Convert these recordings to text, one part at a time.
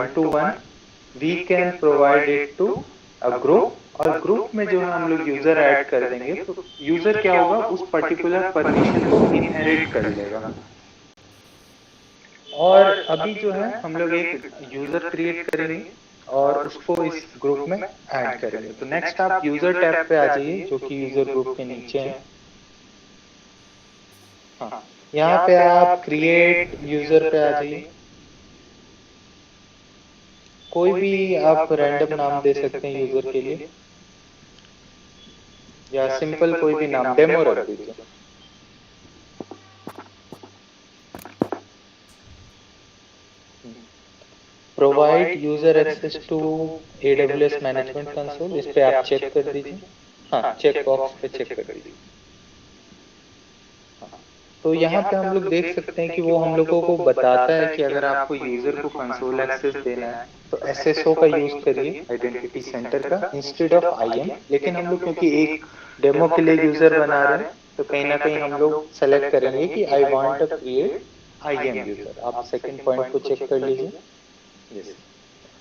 To one we can provide it to a group, और group में जो है हम लोग यूजर ऐड कर देंगे, तो यूजर क्या होगा, उस पर्टिकुलर परमिशन को इनहेरिट कर लेगा। और अभी जो है हम लोग एक यूजर क्रिएट करेंगे और उसको इस ग्रुप में ऐड करेंगे। तो नेक्स्ट आप यूजर टैब पे आ जाइए जो कि यूजर ग्रुप के नीचे है। हाँ, यहाँ पे आप क्रिएट यूजर पे आ जाइए। कोई भी आप रैंडम नाम दे सकते हैं यूजर के लिए, या सिंपल कोई भी नाम, डेमो रख दीजिए। Provide user access to AWS management console, इस पे आप चेक कर दीजिए। हाँ, चेक बॉक्स पे चेक कर दीजिए। हाँ, तो यहाँ पे हम लोग देख सकते हैं कि वो हम लोगों को बताता है कि अगर आपको यूजर को कंसोल एक्सेस देना है तो SSO का यूज करिए, आइडेंटिटी सेंटर का, इंस्टेड ऑफ IAM। लेकिन हम लोग क्योंकि एक डेमो के लिए यूजर बना रहे हैं तो कहीं ना कहीं हम लोग सेलेक्ट करेंगे कि I want to create IAM user. आप सेकंड पॉइंट को चेक कर लीजिए। यस।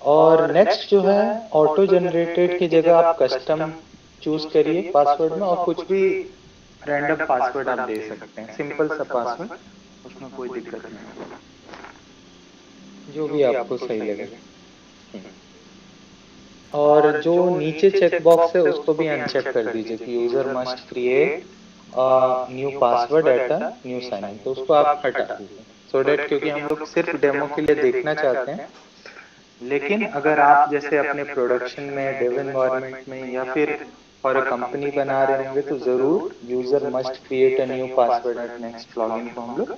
और नेक्स्ट जो है, ऑटो जनरेटेड की जगह आप कस्टम चूज करिए पासवर्ड में, और कुछ भी रैंडम पासवर्ड आप दे सकते हैं, सिंपल सा पासवर्ड, उसमें कोई दिक्कत नहीं है, जो भी आपको सही लगे। और जो नीचे चेक बॉक्स है उसको भी अनचेक कर दीजिए कि user must create new password at a new sign in, तो उसको आप हटा दीजिए, सो डेट, क्योंकि हम लोग सिर्फ डेमो के लिए देखना चाहते हैं। लेकिन अगर आप जैसे अपने प्रोडक्शन में, डेव एनवायरनमेंट में, या फिर फॉर अ कंपनी बना रहे होंगे तो जरूर user must create a new password at next login को हम लोग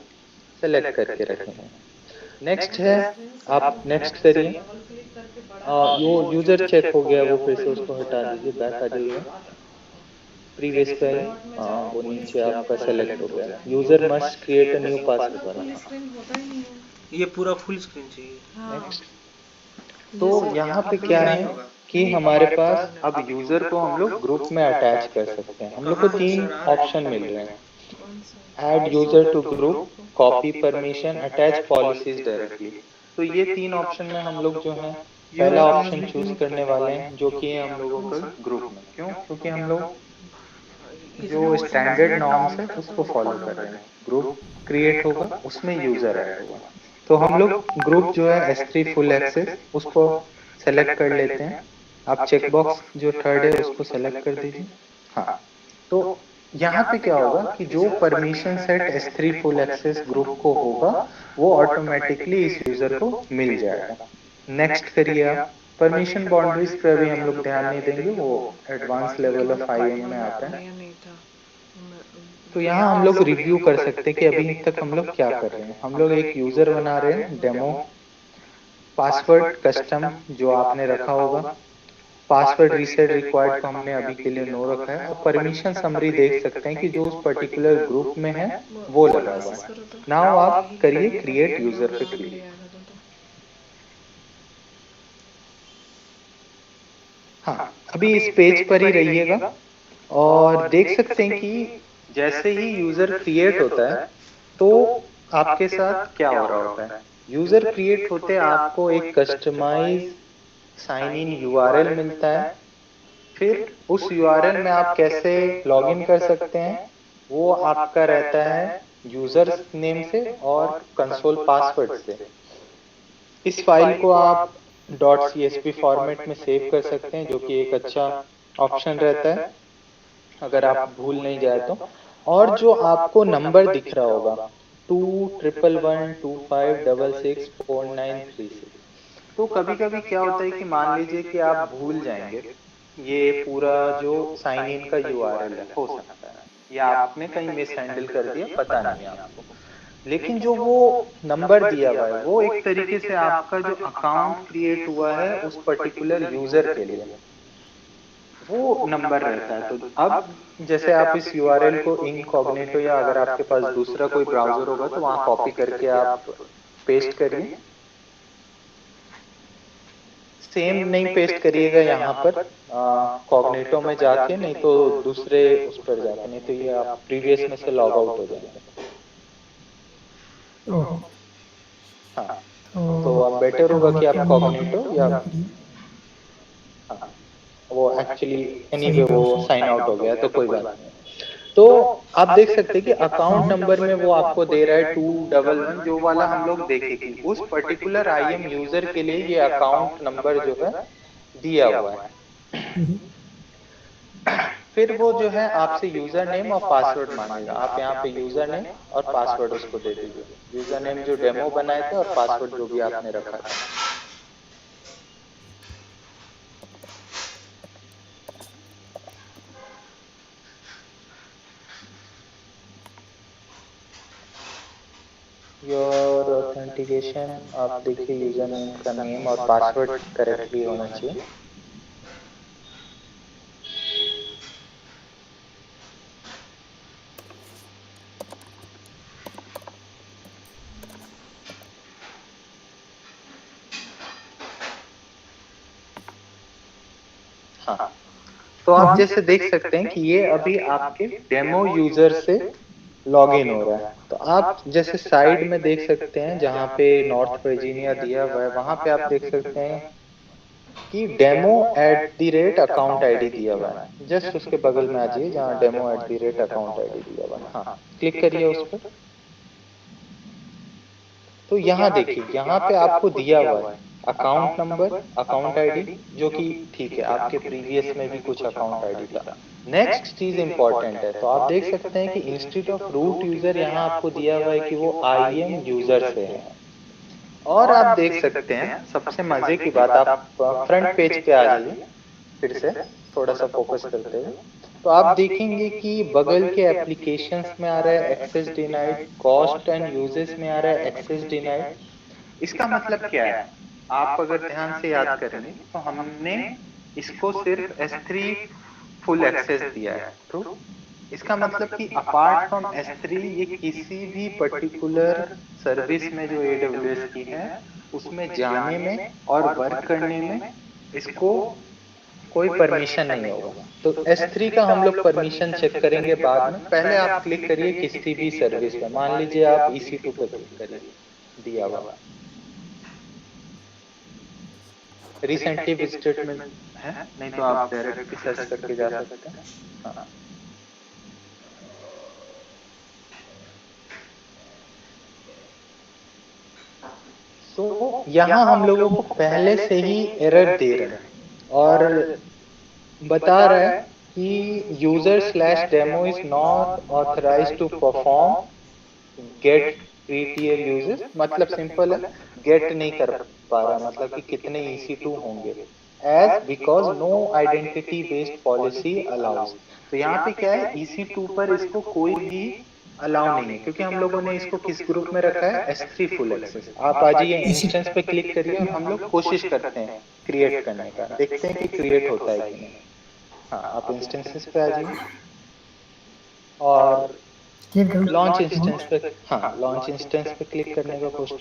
सेलेक्ट करके रखेंगे। नेक्स्ट है, आप नेक्स्ट करिए। यो यूजर चेक हो गया, वो फिर से उसको हटा दीजिए, बैक आ जाइए, प्रीवियस पे आइए। हाँ, वो नीचे आपका सेलेक्ट हो गया, user must create a new password वाला। ये पूरा फुल स्क्रीन चाहिए। नेक्स्ट। तो यहाँ पे क्या है कि हमारे पास अब यूजर को हम लोग ग्रुप में अटैच कर सकते हैं। हम लोग को तीन ऑप्शन मिल रहे हैं, add user to group, copy permission, attach policies directly. तो ये तीन ऑप्शन में हम लोग जो है पहला ऑप्शन चूज करने वाले हैं, जो कि है हम लोगों का ग्रुप में। क्यों? क्योंकि हम लोग जो स्टैंडर्ड नॉर्म्स है उसको फॉलो कर रहे हैं। ग्रुप क्रिएट होगा, उसमें यूजर ऐड होगा। तो हम लोग ग्रुप जो है S3 फुल एक्सेस, उसको सेलेक्ट कर लेते हैं। आप चेकबॉक्स जो थर्ड है उसको सेलेक्ट कर दीजिए। हाँ, तो यहाँ पे क्या होगा कि जो permission set S3 full access group को होगा वो ऑटोमेटिकली इस यूजर को मिल जाएगा। नेक्स्ट करिए आप। परमिशन बाउंड्रीज पे अभी हम लोग ध्यान नहीं देंगे, वो एडवांस लेवल ऑफ IAM में आता है। तो यहाँ हम लोग रिव्यू कर सकते हैं कि अभी तक हम लोग क्या कर रहे हैं। हम लोग एक यूजर बना रहे हैं, डेमो, पासवर्ड कस्टम जो आपने रखा होगा, पासवर्ड रीसेट रिक्वायर्ड को हमने अभी के लिए नो रखा है, और परमिशन समरी देख सकते हैं कि जो उस पर्टिकुलर ग्रुप में है वो लगा हुआ है। नाउ आप करिए क्रिएट यूजर पे क्लिक। हाँ, अभी इस पेज पर ही रहिएगा और देख सकते हैं कि जैसे ही यूजर क्रिएट होता है तो आपके साथ क्या हो रहा होता है। यूजर क्रिएट होते आपको एक कस्टमाइज साइन इन URL मिलता है। फिर उस URL में आप कैसे लॉगिन कर सकते हैं, वो आपका रहता है यूजर नेम से और कंसोल पासवर्ड से। इस फाइल को आप .csv फॉर्मेट में सेव कर सकते हैं, जो कि एक अच्छा ऑप्शन रहता है अगर आप भूल नहीं जाए तो। और जो आपको नंबर दिख रहा होगा 211125664936, तो कभी कभी क्या होता है कि मान लीजिए कि आप भूल जाएंगे ये पूरा जो साइन इन का URL है, हो सकता है या आपने कहीं मिस हैंडल कर दिया, पता नहीं है आपको। लेकिन जो वो नंबर दिया हुआ है वो एक तरीके से आपका जो अकाउंट क्रिएट हुआ है उस पर्टिकुलर यूजर के लिए, वो नंबर रहता है। तो अब जैसे आप इस URL को इनकॉग्निटो, या अगर आपके पास दूसरा कोई ब्राउजर होगा तो वहां कॉपी करके आप पेस्ट करिए। सेम नहीं पेस्ट करिएगा यहाँ पर, कॉग्निटो में जाके, नहीं तो दूसरे उस पर जाके, नहीं तो ये आप प्रीवियस में से लॉग आउट हो जाएंगे। हाँ, तो अब बेटर होगा कि आप कॉग्निटो या हाँ, वो एक्चुअली एनीवे वो साइन आउट हो गया तो कोई बात नहीं। तो आप देख सकते हैं कि अकाउंट नंबर में वो आपको दे रहा है 211, जो वाला हम लोग देखे कि उस पर्टिकुलर आईएम यूजर के लिए ये अकाउंट नंबर जो है दिया हुआ है। फिर वो जो है आपसे यूजर नेम और पासवर्ड मांगेगा। आप यहाँ पे यूजर नेम और पासवर्ड उसको दे दीजिए। यूजर नेम जो डेमो बनाए थे और पासवर्ड जो भी आपने रखा था। योर ऑथेंटिकेशन आप देखिए, यूजर नेम का नेम और पासवर्ड करेक्टली होना चाहिए। हाँ, तो आप जैसे देख सकते हैं कि ये अभी आपके डेमो यूजर से लॉगिन हो रहा है। तो आप जैसे साइड में देख सकते हैं जहाँ पे नॉर्थ वर्जीनिया दिया हुआ है, वहां पे आप देख सकते हैं कि demo at the rate account ID दिया हुआ है। जस्ट उसके बगल में आ जाइए जहाँ demo at the rate account ID दिया हुआ है। हाँ, क्लिक करिए उस पर। तो यहाँ देखिए, यहाँ पे आपको दिया हुआ है अकाउंट नंबर, अकाउंट आईडी, जो कि ठीक है, आपके प्रीवियस में भी कुछ अकाउंट आईडी था। नेक्स्ट चीज इंपॉर्टेंट है, तो आप देख सकते हैं कि इंस्टेड ऑफ रूट यूजर यहाँ आपको दिया हुआ है कि वो आईएम यूजर से है। और आप देख सकते हैं सबसे मजे की बात, आप फ्रंट पेज पे आ जाइए फिर से, थोड़ा सा फोकस करते हुए। तो आप देखेंगे कि बगल के एप्लीकेशंस में आ रहा है access denied, cost and usage में आ रहा है एक्सेस डिनाइड। इसका मतलब क्या है? आप अगर ध्यान से याद करेंगे तो हमने इसको सिर्फ S3 फुल एक्सेस दिया है, ट्रू। इसका मतलब कि अपार्ट फ्रॉम S3 ये किसी भी पर्टिकुलर सर्विस में जो AWS की है उसमें जाने में और वर्क करने में इसको कोई परमिशन नहीं होगा। तो S3 का हम लोग परमिशन चेक करेंगे बाद में। पहले आप क्लिक करिए किसी भी सर्विस पे, मान लीजिए आप EC2 पे क्लिक करिए, दिया हुआ रिसेंटली विजिटेड में है, नहीं तो आप डायरेक्ट भी सर्च करके जा सकते हैं। हाँ, तो यहाँ हम लोगों को पहले से ही एरर दे रहा है और बता रहा है कि user slash demo is not authorized to perform get PTL usage. मतलब सिंपल है, गेट नहीं कर पा रहा, मतलब कि कितने EC2 होंगे, as because no identity based policy allows. तो यहाँ पे क्या है, EC2 पर इसको कोई भी अलाउ नहीं है, क्योंकि हम लोगों ने इसको किस ग्रुप में रखा है, S3 फुल एक्सेस। आप आ जाइए इंस्टेंस पे क्लिक करिए और हम लोग कोशिश करते हैं क्रिएट करने का, देखते हैं कि क्रिएट होता है कि नहीं। हाँ, आप इंस्टेंसेस पे आ जाइए और लॉन्च इंस्टेंस पे, हाँ लॉन्च इंस्टेंस पे क्लिक करने का कोशिश।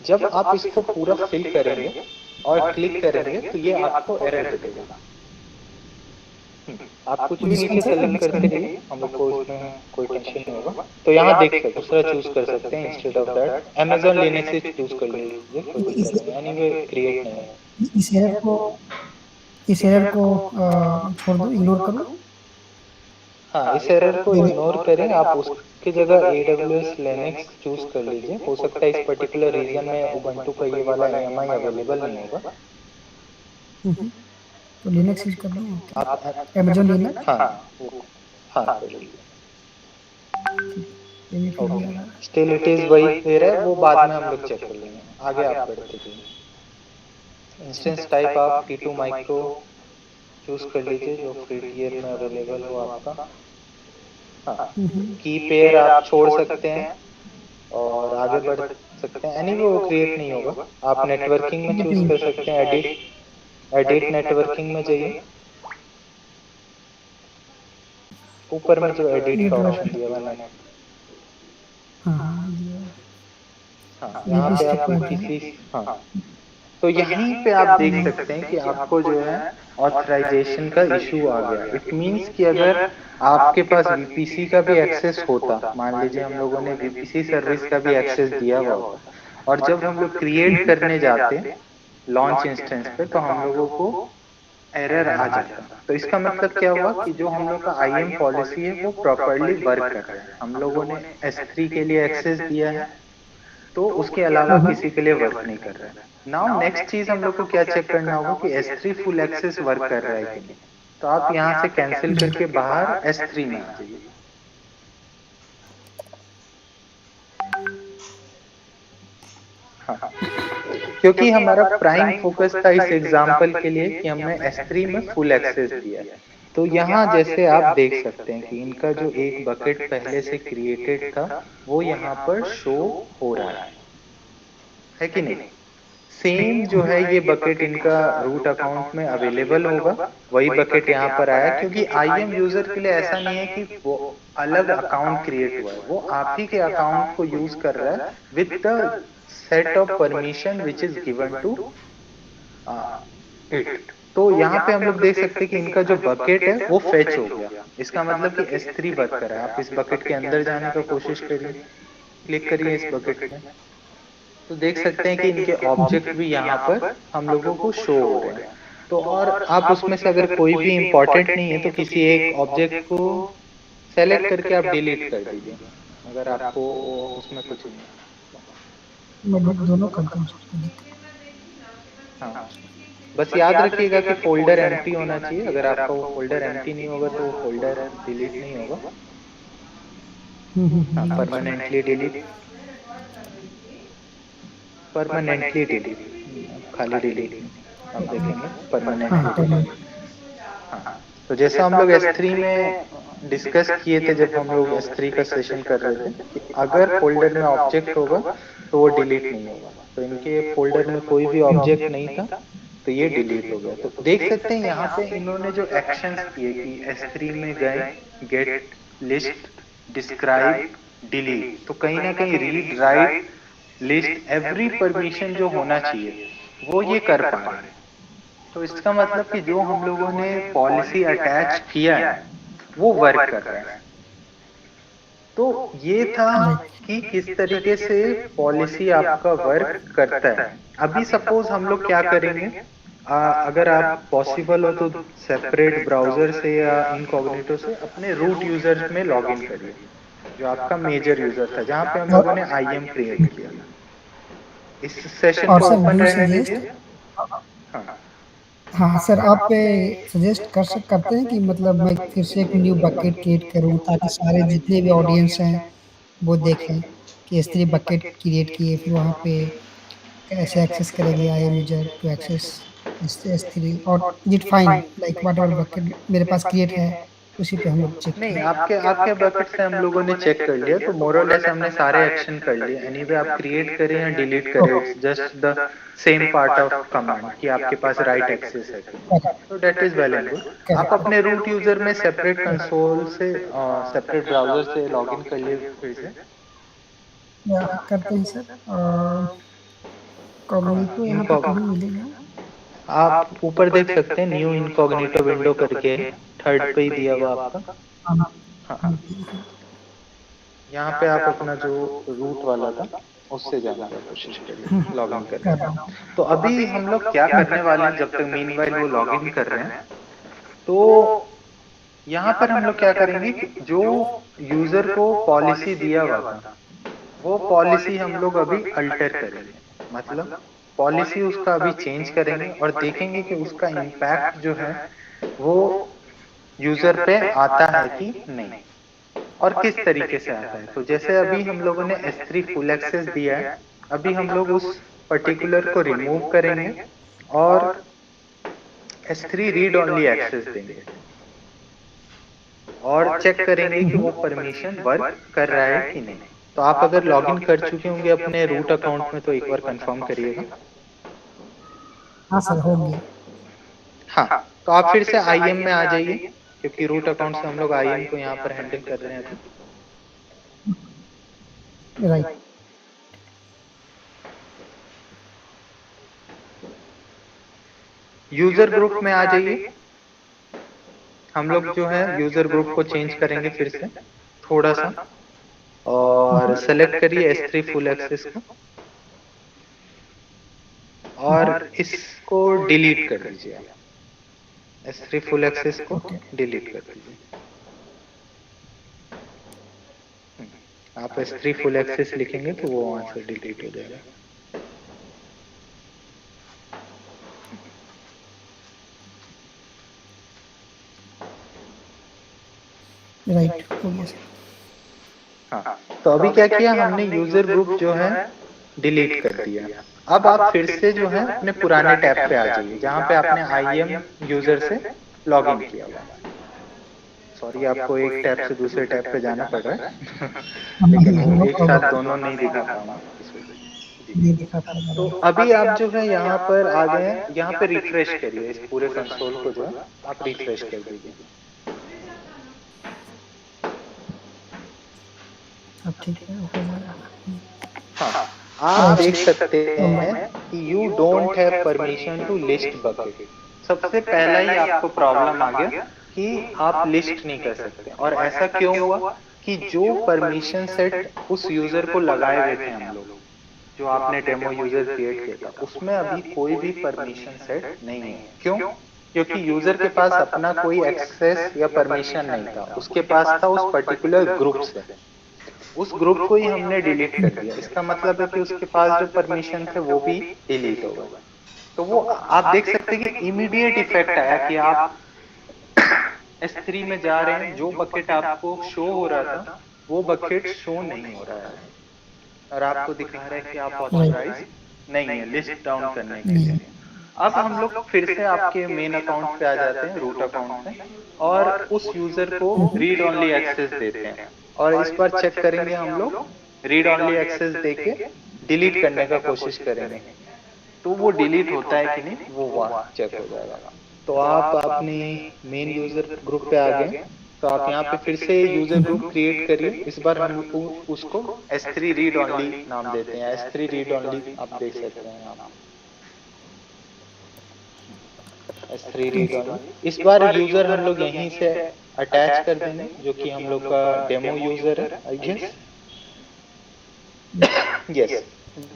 जब आप इसको पूरा फिल करेंगे और क्लिक करेंगे तो ये आपको एरर दे देगा। आप कुछ भी नीचे सेलेक्ट करते रहिए, हम लोग को उसमें कोई टेंशन नहीं होगा। तो यहाँ देख सकते, दूसरा चूज कर सकते हैं instead of that Amazon Linux choose कर लीजिए, कोई दिक्कत नहीं, एनीवे क्रिएट नहीं है। इस एरर को छोड़ दो, इग्नोर करो। हाँ, इस एरर को इग्नोर करें, आप उसकी जगह AWS लिनक्स चूज कर लीजिए। हो सकता है इस पर्टिकुलर रीजन में उबंटू का ये वाला EMI अवेलेबल नहीं होगा। तो लिनक्स यूज कर लो आप Amazon लिनक्स। हाँ हाँ कर लीजिए। स्टिल इट इज वही दे रहा है, वो बाद में हम लोग चेक कर लेंगे। आगे आप बढ़ते जाइए। इंस्टेंस टाइप आप T2 माइक्रो चूज कर लीजिए, जो फ्री टियर में अवेलेबल हो आपका। हाँ, की पेयर आप छोड़ सकते हैं और आगे बढ़ सकते हैं, एनीवे वो क्रिएट नहीं होगा। आप नेटवर्किंग में चूज कर सकते हैं, एडिट नेटवर्किंग में जाइए, ऊपर में जो एडिट का ऑप्शन दिया हुआ है। हाँ, यहाँ पे आपको किसी, हाँ तो यहीं पे आप देख सकते हैं कि आपको जो है ऑथराइजेशन का इशू आ गया। इट मींस कि अगर आपके पास वीपीसी का भी एक्सेस होता, मान लीजिए हम लोगों ने वीपीसी सर्विस का भी एक्सेस दिया हुआ होता, और जब हम लोग क्रिएट करने जाते लॉन्च इंस्टेंस पे, तो हम लोगों को एरर आ जाता। तो इसका मतलब क्या हुआ कि जो हम लोग का आईएम पॉलिसी है वो प्रॉपरली वर्क कर रहा है। हम लोगों ने S3 के लिए एक्सेस दिया है, तो उसके अलावा किसी के लिए वर्क नहीं कर रहा है। नाउ नेक्स्ट चीज हम लोग को क्या चेक करना होगा कि S3 फुल एक्सेस वर्क कर रहा है कि नहीं। तो आप यहाँ से कैंसिल करके बाहर S3 में आ जाइए। हाँ, क्योंकि हमारा प्राइम फोकस था इस एग्जाम्पल के लिए कि हमने S3 में फुल एक्सेस दिया है। तो यहाँ जैसे आप देख सकते हैं कि इनका जो एक बकेट पहले से क्रिएटेड था वो यहाँ पर शो हो रहा है कि नहीं। सेम जो है ये बकेट इनका रूट अकाउंट में अवेलेबल होगा, वही बकेट यहाँ पर आया, क्योंकि आईएम यूजर के लिए ऐसा नहीं है कि वो अलग अकाउंट क्रिएट हुआ है, वो आप ही के अकाउंट को यूज कर रहा है with the set of permission which is given to it. तो यहाँ पे हम लोग देख सकते हैं कि इनका जो बकेट है वो फेच हो गया। इसका मतलब कि S3 वर्क कर रहा है। आप इस बकेट के अंदर जाने का कोशिश करिए, क्लिक करिए इस बकेट में, तो देख सकते हैं कि इनके ऑब्जेक्ट भी यहाँ पर हम लोगों को शो हो रहे हैं। तो और आप उसमें से अगर कोई भी इंपॉर्टेंट नहीं है तो किसी एक ऑब्जेक्ट को सेलेक्ट करके आप डिलीट कर दीजिए, अगर आपको उसमें कुछ नहीं है। मैं दोनों करता हूँ सर, कोई दिक्कत हाँ, बस याद रखिएगा कि फोल्डर एम्प्टी होना चाहिए। अगर आपका वो फोल्डर एम्प्टी नहीं होगा तो वो फोल्डर डिलीट नहीं होगा। नहीं। हाँ, अच्छा। परमानेंटली डिलीट, परमानेंटली डिलीट, खाली डिलीट नहीं। आप देखेंगे हाँ, परमानेंटली डिलीट। परमानेंट। हाँ, तो जैसा हम लोग S3 में डिस्कस किए थे जब हम लोग S3 का सेशन कर रहे थे कि अगर फोल्डर में ऑब्जेक्ट होगा तो वो डिलीट नहीं होगा। तो इनके फोल्डर में कोई भी ऑब्जेक्ट नहीं था तो ये डिलीट हो गया। तो देख सकते हैं यहाँ पे इन्होंने जो एक्शंस किए कि S3 में गए, गेट, लिस्ट, डिस्क्राइब, डिलीट, तो कहीं ना कहीं read, right, list, every permission जो होना चाहिए वो ये कर पा रहे हैं। तो इसका मतलब कि जो हम लोगों ने पॉलिसी अटैच किया है वो वर्क कर रहा है। तो ये था कि किस तरीके से पॉलिसी आपका वर्क करता है। अभी सपोज हम लोग क्या करेंगे, अगर आप पॉसिबल हो तो सेपरेट ब्राउजर से या इनकॉग्निटो से अपने रूट यूजर में लॉगिन करिए, जो आपका मेजर यूजर था जहां पे हम लोगों ने आईएम क्रिएट किया। इस सेशन और को सर ओपन डू रहने सजेस्ट। दीजिए। हाँ, हाँ सर, आप सजेस्ट करते हैं कि मतलब मैं फिर से एक न्यू बकेट क्रिएट करूँ ताकि सारे जितने भी ऑडियंस हैं वो देखें कि इस तरह बकेट क्रिएट किए, फिर वहाँ पे कैसे एक्सेस करेंगे I am user to access S3, और it fine like whatever bucket मेरे पास क्रिएट है उसी पे हम लोग चेक नहीं, करें। आपके आपके बकेट से हम लोगों ने चेक कर लिया, तो मोर और लेस हमने सारे एक्शन कर लिए। एनीवे आप क्रिएट करें या डिलीट करें, it's just the same part of command कि आपके पास राइट एक्सेस है कि नहीं। तो that is well and good. आप अपने रूट यूजर में सेपरेट कंसोल से सेपरेट ब्राउजर से लॉगिन कर लिए फिर से। या करते हैं सर। हाँ, कॉग्निटो यहाँ पे कहीं मिलेगा? आप ऊपर देख सकते हैं न्यू इनकॉग्निटो विंडो करके, थर्ड पे ही दिया हुआ आपका। हाँ हाँ, हाँ, मिलती है। यहाँ पे आप अपना जो रूट वाला था उससे जाने का कोशिश करिए, लॉगिन करने कर का। रहा हूँ। तो अभी हम लोग क्या करने वाले हैं, जब तक मीनवाइल वो लॉगिन कर रहे हैं, तो यहाँ पर हम लोग क्या करेंगे कि जो यूजर को पॉलिसी दिया हुआ था वो पॉलिसी हम लोग अभी अल्टर करेंगे। मतलब पॉलिसी उसका अभी चेंज करेंगे और देखेंगे कि उसका इम्पैक्ट जो है वो यूजर पे आता है कि नहीं, और किस तरीके से आता है। तो जैसे अभी हम लोगों ने S3 फुल एक्सेस दिया है, अभी हम लोग उस पर्टिकुलर को रिमूव करेंगे और S3 रीड ओनली एक्सेस देंगे और चेक करेंगे कि वो परमिशन वर्क कर रहा है कि नहीं। तो आप अगर लॉगिन कर चुके होंगे अपने रूट अकाउंट में तो एक बार कंफर्म करिएगा। हाँ सर, हो गया। हाँ, तो आप फिर से आईएम में आ जाइए, क्योंकि रूट अकाउंट से हम लोग आईएम को यहाँ पर हैंडल कर रहे हैं अभी। राइट। यूजर ग्रुप में आ जाइए। हम लोग जो है यूजर ग्रुप को चेंज करेंगे फिर से थोड़ा सा, और सेलेक्ट करिए S3 फुल एक्सेस को और इसको डिलीट कर दीजिए। आप S3 फुल एक्सेस को डिलीट कर दीजिए। आप S3 फुल एक्सेस लिखेंगे तो वो वहां से डिलीट हो जाएगा। राइट, हो गया सर। हाँ, तो अभी क्या किया हमने, यूजर ग्रुप जो है डिलीट कर दिया। अब आप फिर से जो है अपने पुराने टैब पे आ जाइए जहां पे आपने IAM यूजर से लॉगिन किया हुआ। सॉरी, आपको एक टैब से दूसरे टैब पे जाना पड़ रहा है लेकिन वो नो एक साथ प्रॉब्लम। दोनों नहीं दिखा पाऊंगा इस वजह से जी। नहीं दिखा पाएगा तो राइट। अभी आप जो है यहाँ पर आ गए हैं, यहाँ पे रिफ्रेश करिए इस पूरे कंसोल को जो है आप रिफ्रेश कर दीजिए। अब ठीक है, हो जाएगा। हाँ, आप देख सकते हैं कि you don't have permission to list bucket. सबसे पहला ही आपको प्रॉब्लम आ गया कि आप लिस्ट नहीं कर सकते। और ऐसा क्यों हुआ कि जो परमिशन सेट उस यूजर को लगाए हुए थे हम लोग, जो आपने डेमो यूजर क्रिएट किया था, उसमें अभी कोई भी परमिशन सेट नहीं है। क्यों? क्योंकि यूजर के पास अपना कोई एक्सेस या परमिशन नहीं था, उसके पास था उस पर्टिकुलर ग्रुप से। उस ग्रुप को ही हमने डिलीट कर दिया। इसका मतलब है कि उसके पास जो परमिशन थे वो भी डिलीट हो गए। तो वो आप देख सकते हैं कि इमीडिएट इफेक्ट आया कि आप S3 में जा रहे हैं, जो बकेट आपको शो हो रहा था वो बकेट शो नहीं हो रहा है और आपको दिखा रहा है कि आप ऑथराइज नहीं है लिस्ट डाउन करने के लिए। अब हम लोग फिर से आपके मेन अकाउंट पे आ जाते हैं, रूट अकाउंट पे, और उस यूजर को रीड ओनली एक्सेस देते हैं। और इस बार चेक करेंगे हम लोग, रीड ओनली एक्सेस देके डिलीट करने का कोशिश करेंगे तो वो डिलीट होता है कि नहीं वो वहाँ चेक हो जाएगा। तो आप अपनी मेन यूजर ग्रुप पे आ गए, तो आप यहाँ पे फिर से यूजर ग्रुप क्रिएट करिए। इस बार हम उसको S3 रीड ओनली नाम देते हैं। S3 रीड ओनली आप देख सकते हैं यहाँ S3 रीड ओनली। इस बार यूजर हम लोग यहीं से अटैच कर देंगे जो कि हम लोग का डेमो यूजर है I guess. Yes,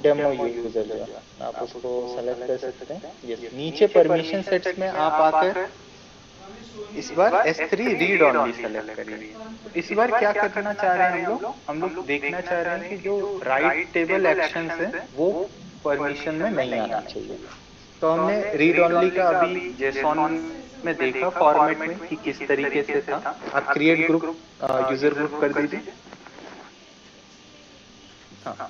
demo user जो है आप उसको सेलेक्ट कर सकते हैं। यस, नीचे परमिशन सेट्स में आप आकर इस बार S3 रीड ओनली सेलेक्ट करिए। तो इस बार क्या करना चाह रहे हैं हम लोग देखना चाह रहे हैं कि जो राइट टेबल एक्शंस है वो परमिशन में नहीं आना चाहिए। तो हमने रीड ओनली का अभी जेसॉन में देखा फॉर्मेट में कि किस तरीके से था। आप क्रिएट ग्रुप यूजर ग्रुप कर दीजिए। हाँ,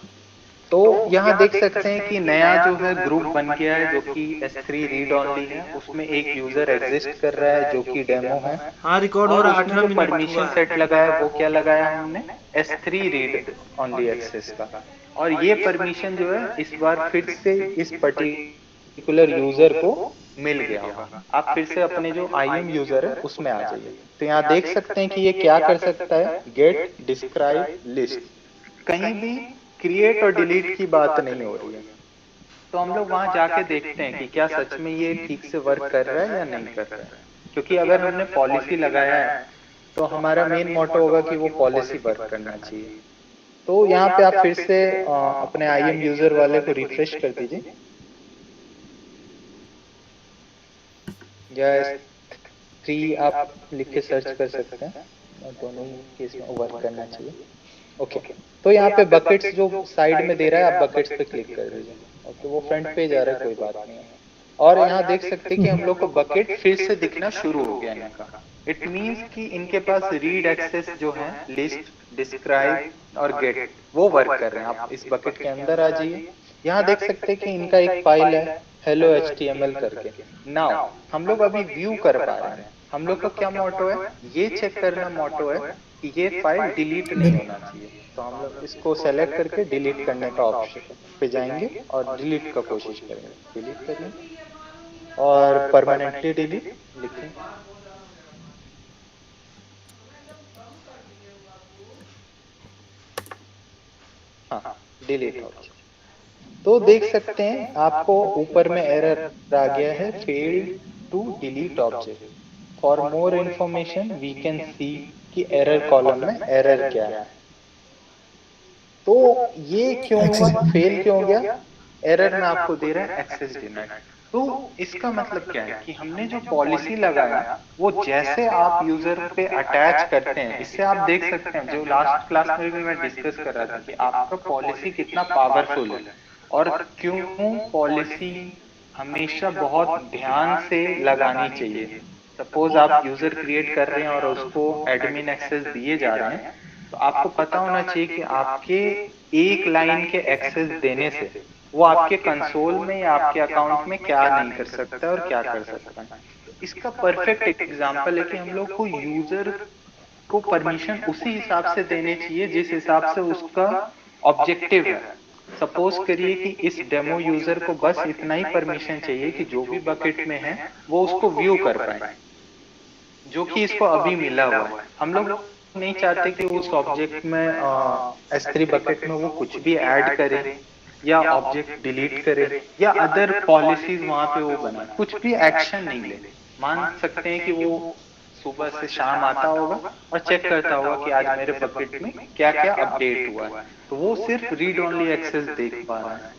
तो यहाँ देख सकते हैं कि नया जो है ग्रुप बन गया है जो कि S3 रीड ओनली है। उसमें एक यूजर एग्जिस्ट कर रहा है जो कि डेमो है। हाँ रिकॉर्ड हो और रहा है, उसमें 18 जो मिनट हुआ परमिशन है। सेट लगाया वो क्या लगाया हमने, S3 रीड ओनली एक्सेस का। और ये परमिशन जो है इस बार फिर से इस पर्टिकुलर यूजर को मिल गया होगा। आप फिर से अपने जो IAM यूजर है उसमें आ जाइए। तो यहाँ देख सकते हैं कि ये क्या कर सकता है, गेट डिस्क्राइब लिस्ट। कहीं भी क्रिएट और डिलीट की बात नहीं हो रही है। तो हम लोग वहां जाके देखते हैं कि क्या सच में ये ठीक से वर्क कर रहा है या नहीं कर रहा है। क्योंकि अगर हमने पॉलिसी लगाया है तो हमारा मेन मोटो होगा कि वो पॉलिसी वर्क करना चाहिए। तो यहाँ पे आप फिर से अपने IAM यूजर वाले को रिफ्रेश कर दीजिए, या S3 आप लिख के सर्च कर सकते हैं, दोनों ही केस में वर्क करना चाहिए। ओके, तो यहाँ पे बकेट्स जो साइड में दे रहा है आप बकेट्स पे क्लिक कर दीजिए। ओके, वो फ्रंट पेज आ रहा है, कोई बात नहीं है। और यहाँ देख सकते हैं कि हम लोग को बकेट फिर से दिखना शुरू हो गया इनका। इट मींस कि इनके पास रीड एक्सेस जो है लिस्ट, डिस्क्राइब और गेट वो वर्क कर रहे हैं। आप इस बकेट के अंदर आ जाइए। यहाँ देख सकते हैं कि इनका एक फाइल है hello HTML करके। नाउ हम लोग अभी व्यू कर पा रहे हैं। हम लोग का क्या मोटो है, ये चेक करना मोटो है कि ये फाइल डिलीट नहीं होना चाहिए। तो हम लोग इसको सेलेक्ट करके डिलीट करने का ऑप्शन पे जाएंगे और डिलीट का कोशिश करेंगे। डिलीट करें और परमानेंटली डिलीट लिखें। हाँ, डिलीट हो। तो देख सकते हैं आपको ऊपर में एरर आ गया है, failed to delete object. For more information we can see कि एरर कॉलम में एरर क्या है। तो ये क्यों हुआ, एक्सेस। फेल क्यों हो गया, एरर में आपको दे रहा है एक्सेस डिनाइड। तो इसका मतलब क्या है कि हमने जो पॉलिसी लगाया वो जैसे आप यूजर पे अटैच करते हैं, इससे आप देख सकते हैं, जो लास्ट क्लास में भी मैं डिस्कस कर रहा था कि आपका पॉलिसी कितना पावरफुल है और क्यों पॉलिसी हमेशा बहुत ध्यान से लगानी चाहिए। सपोज आप यूजर क्रिएट कर रहे हैं और उसको एडमिन एक्सेस दिए जा रहे हैं, तो आपको पता होना चाहिए कि आपके एक लाइन के एक्सेस देने से वो आपके कंसोल में या आपके अकाउंट में क्या नहीं कर सकता है और क्या कर सकता है। तो इसका परफेक्ट एग्जांपल है कि हम लोग को यूजर को परमिशन उसी हिसाब से देने चाहिए जिस हिसाब से उसका ऑब्जेक्टिव है। सपोज करिए कि इस डेमो यूजर को बस इतना ही परमिशन चाहिए कि जो भी बकेट में है वो उसको व्यू कर पाए, जो कि इसको अभी मिला हुआ है। हम लोग नहीं चाहते कि उस ऑब्जेक्ट में S3 बकेट में वो कुछ भी ऐड करे या ऑब्जेक्ट डिलीट करे या अदर पॉलिसीज वहां पे वो बनाए, कुछ भी एक्शन नहीं ले। मान सकते हैं कि वो सुबह से शाम आता होगा और चेक करता होगा कि आज मेरे बकेट में क्या क्या अपडेट हुआ है, तो वो सिर्फ रीड ओनली एक्सेस देख पा रहा है।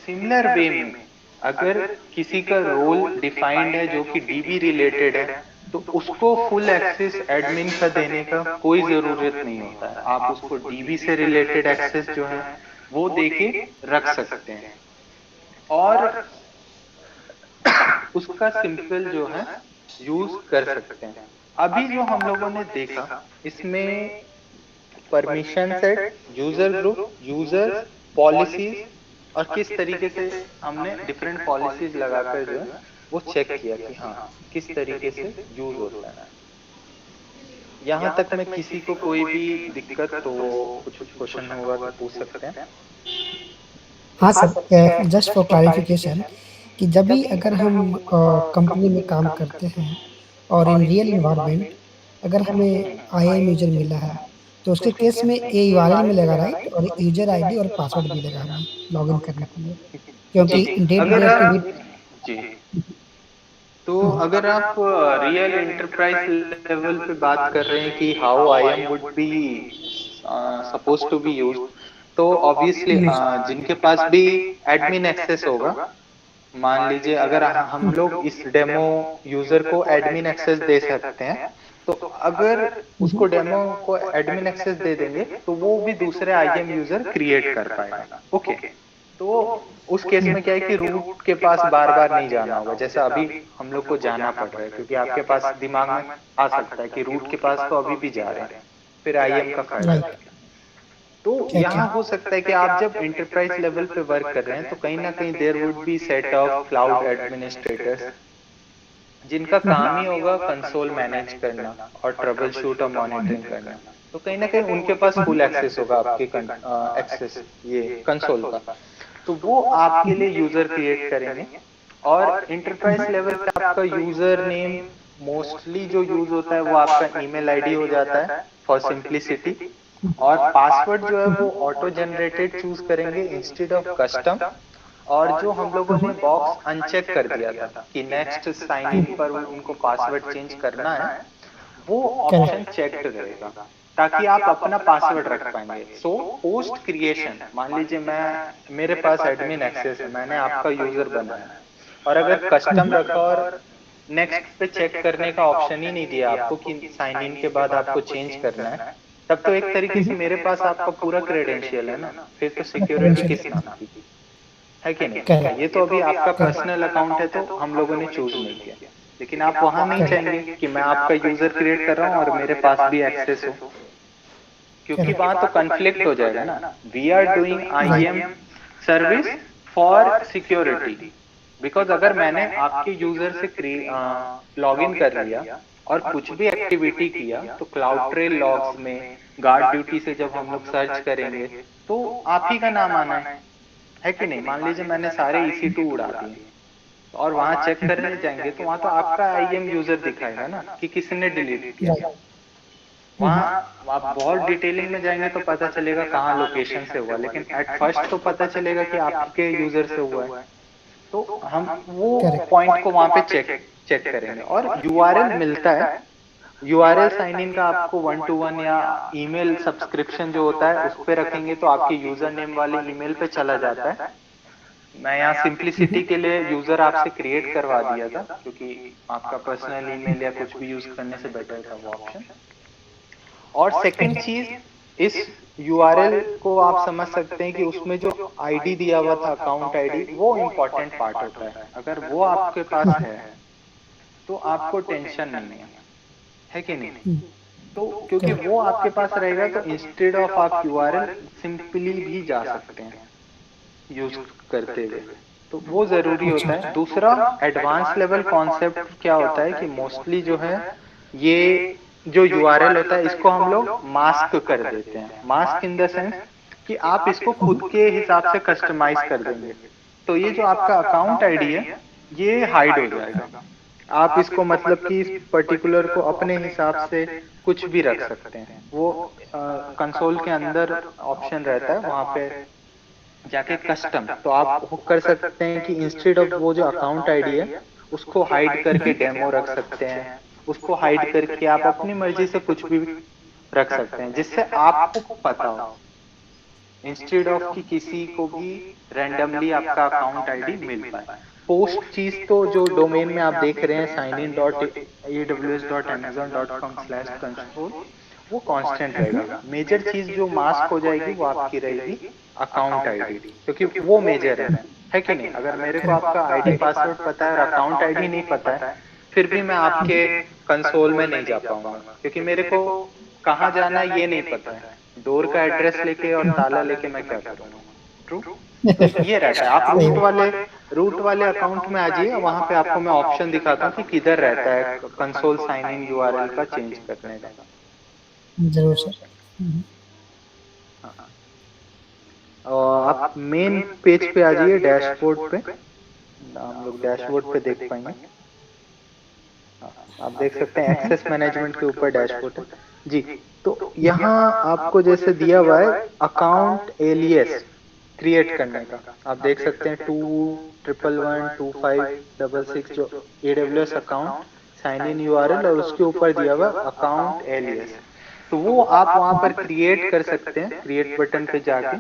सिमिलर वे में अगर किसी का रोल डिफाइंड है जो कि डीबी रिलेटेड है, तो उसको फुल एक्सेस एडमिन का देने का कोई जरूरत नहीं होता है। आप उसको डीबी से रिलेटेड एक्सेस जो है वो देके रख सकते हैं और उसका सिंपल जो है यूज कर सकते हैं। अभी जो हम लोगों ने देखा इसमें permission set, user group, users, policies और किस तरीके से हमने डिफरेंट पॉलिसीज लगाकर जो है वो चेक किया कि हाँ किस तरीके से यूज होता है। यहाँ तक में किसी को कोई भी दिक्कत तो कुछ क्वेश्चन होगा तो पूछ सकते हैं। हाँ सर, जस्ट फॉर क्लैरिफिकेशन कि जब भी अगर हम कंपनी में काम करते हैं और इन रियल एनवायरनमेंट अगर हमें आईएम यूजर मिला है, तो उसके केस में ये यूआरएल मिलेगा राइट? और यूजर आईडी और पासवर्ड मिलेगा हमें लॉगिन करने के लिए, जी, क्योंकि डे टू डे अगर एक्टिविटी। जी, तो अगर आप रियल एंटरप्राइज लेवल पे बात कर रहे हैं कि how IAM would be suppose to be use, तो ऑब्वियसली जिनके पास भी एडमिन एक्सेस होगा, मान लीजिए अगर हम लोग इस डेमो यूजर को एडमिन एक्सेस दे सकते हैं, तो अगर उसको डेमो को एडमिन एक्सेस दे देंगे तो वो भी दूसरे IAM यूजर क्रिएट कर पाएगा। ओके, तो उस केस में क्या है कि रूट के पास बार बार नहीं जाना होगा, जैसा अभी हम लोग को जाना पड़ रहा है, क्योंकि आपके पास दिमाग में आ सकता है कि रूट के पास तो अभी भी जा रहे हैं, फिर IAM का फायदा राइट। क्या। तो यहाँ हो सकता है कि आप जब एंटरप्राइज लेवल पे वर्क कर रहे हैं तो कहीं ना कहीं there would be set of cloud administrators जिनका काम ही होगा कंसोल मैनेज करना और ट्रबल शूट और मॉनिटरिंग करना। तो कहीं ना कहीं उनके पास फुल एक्सेस होगा आपके एक्सेस ये कंसोल का, तो वो आपके लिए यूजर क्रिएट करेंगे। और एंटरप्राइज लेवल पे आपका यूजर नेम मोस्टली जो यूज होता है वो आपका ईमेल आईडी हो जाता है फॉर सिंप्लिसिटी, और पासवर्ड जो है वो ऑटो जनरेटेड चूज करेंगे इंस्टेड ऑफ कस्टम। और जो हम लोगों ने बॉक्स अनचेक कर दिया था कि नेक्स्ट साइन इन पर उनको पासवर्ड चेंज करना है, वो ऑप्शन चेक्ड रहेगा ताकि आप अपना पासवर्ड रख पाएंगे। सो पोस्ट क्रिएशन मान लीजिए मैं मेरे पास एडमिन एक्सेस है, मैंने आपका यूजर बनाया और अगर कस्टम रखा और नेक्स्ट पे चेक करने का ऑप्शन ही नहीं दिया आपको कि साइन इन के बाद आपको चेंज करना है, तब तो एक तरीके से मेरे पास आपका पूरा क्रेडेंशियल है ना, फिर तो सिक्योरिटी किस नाम की, है कि नहीं। ये तो अभी आपका पर्सनल अकाउंट है तो हम लोगों ने चूज नहीं किया, लेकिन आप वहां नहीं चाहेंगे कि मैं आपका यूजर क्रिएट कर रहा हूं और मेरे पास भी एक्सेस हो, क्योंकि वहां तो कन्फ्लिक्ट हो जाएगा ना। We are doing IAM service for security, because अगर मैंने आपके यूजर से लॉग इन कर लिया और कुछ भी एक्टिविटी किया तो क्लाउड ट्रेल लॉग्स में गार्ड ड्यूटी से जब हम लोग सर्च करेंगे तो आप ही का नाम आना है कि नहीं। मान लीजिए मैंने सारे EC2 उड़ा दिए और वहां चेक करने जाएंगे तो वहां तो आपका IAM यूजर दिखाएगा ना कि किसने डिलीट किया। वहाँ आप बहुत डिटेलिंग में जाएंगे तो पता चलेगा कहाँ लोकेशन से हुआ, लेकिन एट फर्स्ट तो पता चलेगा कि आपके यूजर से हुआ है। तो हम वो पॉइंट को वहां पे चेक चेक करेंगे और यूआरएल मिलता है। यूआरएल साइन इन का आपको 1-to-1 या ईमेल सब्सक्रिप्शन जो होता है उस पे रखेंगे तो आपके यूजर नेम वाले ईमेल पे चला जाता है। मैं यहाँ सिंप्लिसिटी के लिए यूजर आपसे क्रिएट करवा दिया था, क्योंकि आपका पर्सनल ईमेल या कुछ भी यूज करने से बेटर था वो ऑप्शन। और सेकंड चीज, इस यूआरएल को आप समझ सकते हैं कि उसमें जो आईडी दिया हुआ था, अकाउंट आईडी, वो इम्पोर्टेंट पार्ट होता है। अगर वो आपके पास है तो आपको टेंशन नहीं है कि नहीं? तो क्योंकि वो आपके पास रहेगा तो इंस्टेड ऑफ आप यूआरएल सिंपली भी जा सकते हैं यूज करते हुए, तो वो जरूरी होता है। दूसरा, एडवांस लेवल कॉन्सेप्ट क्या होता है कि मोस्टली जो है ये जो यूआरएल होता है इसको हम लोग मास्क कर देते हैं। मास्क इन द सेंस कि आप इसको खुद के हिसाब से कस्टमाइज कर देंगे, तो ये जो आपका अकाउंट आईडी है ये हाइड हो जाएगा। आप इसको मतलब कि इस पर्टिकुलर को अपने हिसाब से कुछ भी रख सकते हैं। वो कंसोल के अंदर ऑप्शन रहता है, वहां पे जाके कस्टम, तो आप हुक कर सकते हैं कि इंस्टेड ऑफ वो जो अकाउंट आईडी है उसको हाइड करके डेमो रख सकते हैं, उसको हाइड करके आप अपनी मर्जी से कुछ भी रख सकते हैं जिससे आपको पता हो, इंस्टेड ऑफ कि किसी को भी रैंडमली आपका अकाउंट आईडी मिल पाए। पोस्ट चीज तो जो डोमेन में आप देख रहे हैं signin.aws.amazon.com/control, वो कांस्टेंट रहेगा। मेजर चीज जो मास्क हो जाएगी वो आपकी रहेगी अकाउंट आईडी, क्योंकि वो मेजर है कि नहीं? अगर मेरे को आपका आईडी पासवर्ड पता है और अकाउंट आईडी नहीं पता है, फिर भी मैं आपके कंसोल में नहीं जा पाऊंगा, क्योंकि मेरे को कहाँ जाना है ये नहीं पता है। डोर का एड्रेस लेके और ताला लेके मैं क्या करूंगा? ट्रू। तो ये रहता है। आप रूट वाले अकाउंट में आ जाइए, वहां पे आपको मैं ऑप्शन दिखाता हूँ कि किधर रहता है कंसोल साइन इन यूआरएल का चेंज करने का। जरूर सर। हाँ। और आप मेन पेज पे आ जाइए, डैशबोर्ड पे। हम लोग डैशबोर्ड पे देख पाएंगे। आप देख सकते हैं एक्सेस मैनेजमेंट के ऊपर डैशबोर्ड है जी। तो यहाँ आपको जैसे दिया हुआ है अकाउंट एलियस क्रिएट करने का, आप देख सकते हैं 2111256 जो AWS account sign in URL और उसके ऊपर दिया हुआ अकाउंट एलियस, तो वो आप वहां पर क्रिएट कर सकते हैं, क्रिएट बटन पे जाके,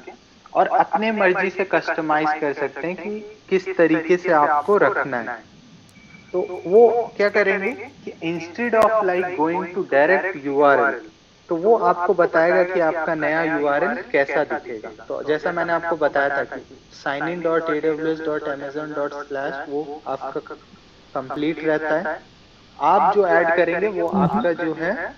और अपने मर्जी से कस्टमाइज कर सकते हैं कि किस तरीके से आपको रखना है। तो वो क्या करेंगे कि instead of like going to direct URL, तो वो आपको बताएगा कि आपका नया यूआरएल कैसा दिखेगा। तो जैसा मैंने आपको बताया था कि signin.aws.amazon.slash वो आपका कंप्लीट रहता है। आप जो ऐड करेंगे वो आपका जो है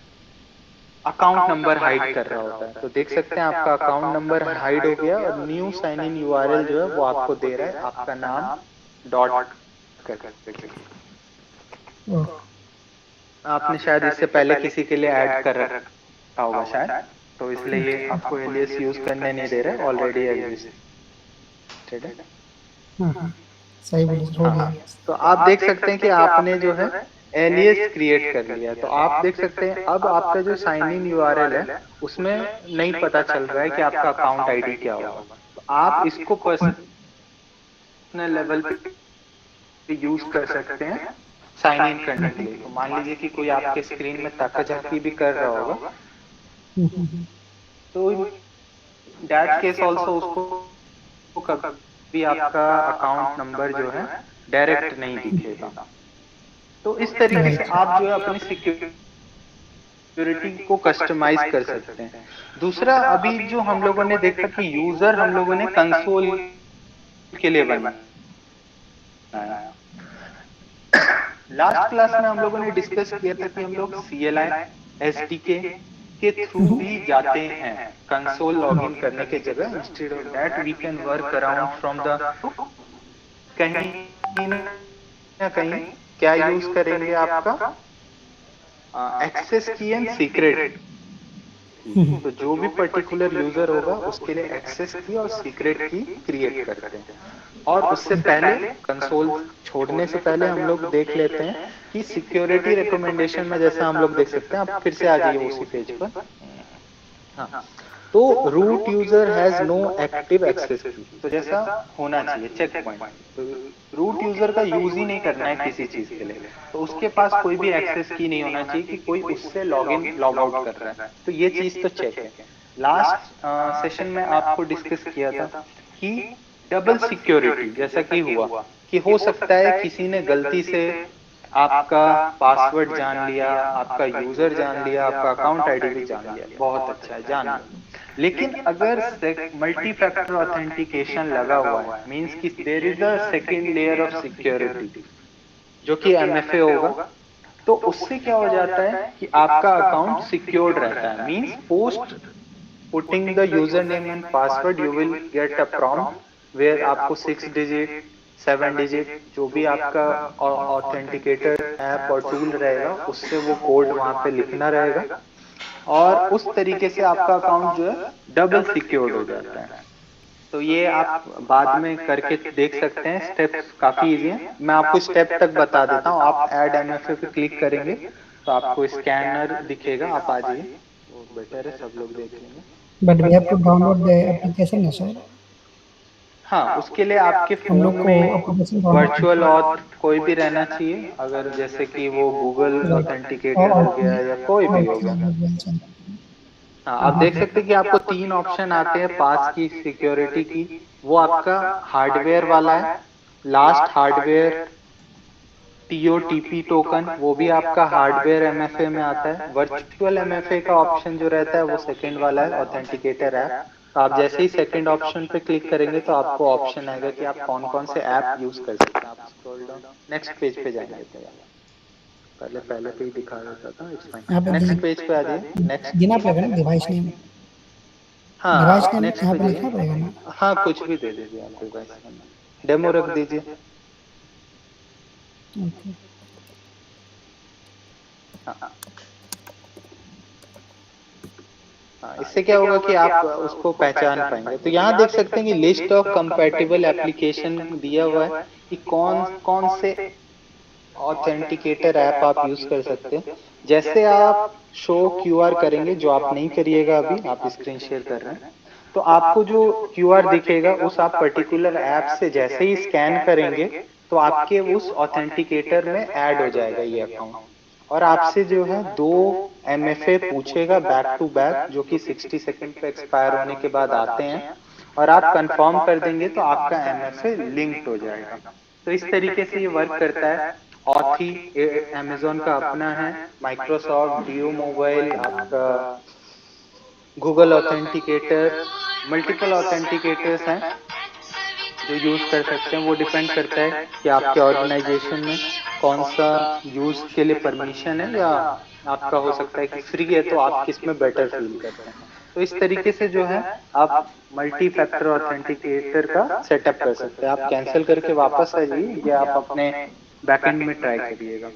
अकाउंट नंबर हाइड कर रहा होता है। तो देख सकते हैं आपका अकाउंट नंबर हाइड हो गया और न्यू साइन इन यूआरएल जो है वो आपको दे रहा है आपका नाम डॉट करके। आपने शायद इससे पहले किसी के लिए ऐड कर रखा होगा शायद, तो इसलिए ये आपको एलियस यूज करने नहीं दे रहे, ऑलरेडी एग्जिस्टेड है। सही बोले सर, हो गया। तो आप देख सकते हैं कि आपने जो है एलियस क्रिएट कर लिया। तो आप देख सकते हैं अब आपका जो साइन इन यूआरएल है उसमें नहीं पता चल रहा है कि आपका अकाउंट आईडी क्या होगा। तो आप इसको पर्सनल लेवल पे यूज कर सकते हैं साइन इन करने के लिए। तो मान लीजिए कि कोई आपके स्क्रीन में ताकाझाकी भी कर रहा होगा, तो दैट केस ऑल्सो उसको कभी आपका अकाउंट नंबर जो है डायरेक्ट नहीं दिखेगा। तो इस तरीके से आप जो है अपनी सिक्योरिटी को कस्टमाइज कर सकते हैं। दूसरा, अभी जो हम लोगों ने देखा कि यूजर हम लोगों ने कंसोल के लिए बनाया। लास्ट क्लास में हम लोगों ने डिस्कस किया था कि हम लोग CLI SDK के थ्रू भी जाते हैं कंसोल लॉगिन करने के जगह। Instead of that we can work around from the, कहीं ना कहीं क्या यूज करेंगे आपका एक्सेस की एंड सीक्रेट की। तो जो भी पर्टिकुलर यूजर होगा उसके लिए एक्सेस की और सीक्रेट की क्रिएट करते हैं। और उससे पहले कंसोल छोड़ने से पहले हम लोग देख लेते हैं कि सिक्योरिटी रिकमेंडेशन में जैसा हम लोग देख सकते हैं। आप फिर से आ जाइए उसी पेज पर। हाँ, तो root user has no active access key, तो जैसा होना चाहिए चेक पॉइंट। तो रूट यूजर का यूज ही नहीं करना है किसी चीज के लिए, तो उसके पास कोई भी एक्सेस की नहीं होना चाहिए कि कोई उससे लॉग इन लॉग आउट कर रहा है। तो ये चीज तो चेक है। लास्ट सेशन में आपको डिस्कस किया था कि डबल सिक्योरिटी जैसा कि हुआ कि हो सकता है किसी ने गलती से आपका पासवर्ड जान लिया, आपका यूजर जान लिया, आपका अकाउंट आईडी भी जान लिया, बहुत अच्छा है, जान लो। लेकिन अगर मल्टी फैक्टर ऑथेंटिकेशन लगा हुआ है, मींस कि there is a second layer of security जो कि एमएफए होगा, तो उससे क्या हो जाता है कि आपका अकाउंट सिक्योर्ड रहता है। Means post putting the user name and password you will get a prompt where आपको 6 डिजिट 7 डिजिट जो भी आपका ऑथेंटिकेटर ऐप और टूल रहेगा उससे वो कोड वहां पे लिखना रहेगा, और उस तरीके से आपका अकाउंट जो है डबल सिक्योर्ड हो जाता है। तो ये आप बाद में करके देख सकते हैं, स्टेप्स काफी इजी हैं। मैं आपको स्टेप तक बता देता हूँ। आप ऐड एमएफए पे क्लिक करेंगे तो आपको स्कैनर दिखेगा, आप आ जाइए, वो बेटर है, सब लोग देख लेंगे। But we have to download the application ना सर? हाँ, उसके लिए आपके हम फोन लोग को में एप्लीकेशन डाउनलोड वर्चुअल ऑथ कोई भी रहना चाहिए, अगर जैसे कि वो गूगल और ऑथेंटिकेटर हो गया या कोई भी हो गया। हाँ, आप देख सकते हैं कि आपको 3 ऑप्शन आते हैं पास की, सिक्योरिटी की। वो आपका हार्डवेयर वाला है, लास्ट हार्डवेयर टीओटीपी टोकन, वो भी आपका हार्डवेयर एमएफए में आता है। वर्चुअल एमएफए का ऑप्शन जो रहता है वो सेकंड वाला है, ऑथेंटिकेटर ऐप। तो आप जैसे ही सेकंड ऑप्शन पे क्लिक करेंगे तो आपको ऑप्शन आएगा कि आप कौन कौन से ऐप यूज कर सकते हैं। आप स्क्रॉल डाउन नेक्स्ट पेज पे जाएंगे तो यार पहले पहले पे ही दिखा देता था, इट्स फाइन। यहाँ पे नेक्स्ट पेज पे आ जाइए, नेक्स्ट। देना पड़ेगा ना डिवाइस नेम? हाँ, डिवाइस आप नेम नेक्स्ट यहाँ पे पे लिखना जाइए। पड़ेगा ना? हाँ, कुछ भी दे दीजिए आप डिवाइस में, डेमो रख दीजिए। ओके। हाँ हाँ, इससे क्या होगा कि आप उसको पहचान पाएंगे। तो यहाँ देख सकते हैं कि लिस्ट ऑफ कंपैटिबल एप्लीकेशन दिया हुआ है कि कौन कौन से ऑथेंटिकेटर ऐप आप यूज कर सकते हैं। जैसे आप शो क्यूआर करेंगे, जो आप नहीं करिएगा अभी, आप स्क्रीन शेयर कर रहे हैं, तो आपको जो क्यूआर दिखेगा उस आप पर्टिकुलर ऐप से जैसे ही स्कैन करेंगे तो आपके उस ऑथेंटिकेटर में ऐड हो जाएगा ये अकाउंट, और आपसे जो है 2 एमएफए पूछेगा बैक टू बैक, जो कि 60 सेकंड पे एक्सपायर होने के बाद आते हैं, और आप कंफर्म कर देंगे तो आपका एमएफए लिंक्ड हो जाएगा। तो इस तरीके से ये वर्क करता है। ऑथी अमेजोन का अपना है, माइक्रोसॉफ्ट डियो मोबाइल आपका, गूगल ऑथेंटिकेटर, मल्टीपल ऑथेंटिकेटर्स हैं जो यूज कर सकते हैं। वो डिपेंड करता है कि आपके ऑर्गेनाइजेशन में कौन सा यूज के लिए परमिशन है, या आपका हो सकता है कि फ्री है तो आप किस में बेटर फील करते हैं। तो इस तरीके से जो है आप मल्टी फैक्टर ऑथेंटिकेटर का सेटअप कर सकते हैं। आप कैंसिल करके वापस आ जाइए या आप अपने बैकएंड में ट्राई करिएगा।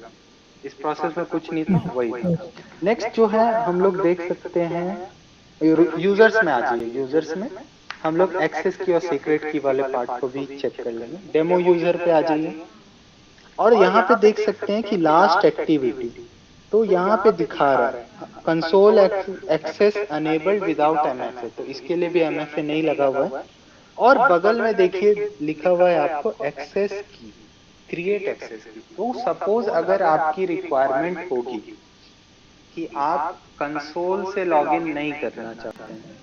इस प्रोसेस में कुछ नहीं था, वही था। नेक्स्ट जो है हम लोग देख सकते हैं, यूजर्स में आ जाइए। यूजर्स में हम लोग एक्सेस की और सीक्रेट की वाले पार्ट को भी चेक कर लेंगे। डेमो यूजर पे आ जाइए, और यहाँ पे देख सकते हैं कि लास्ट एक्टिविटी, तो यहाँ पे दिखा रहा है console access enabled without MFA, तो इसके लिए भी एमएफए नहीं लगा हुआ है। और बगल में देखिए लिखा हुआ है आपको access key, create access key. तो सपोज अगर आपकी रिक्वायरमेंट होगी कि आप कंसोल से लॉगिन नहीं करना चाहते हैं,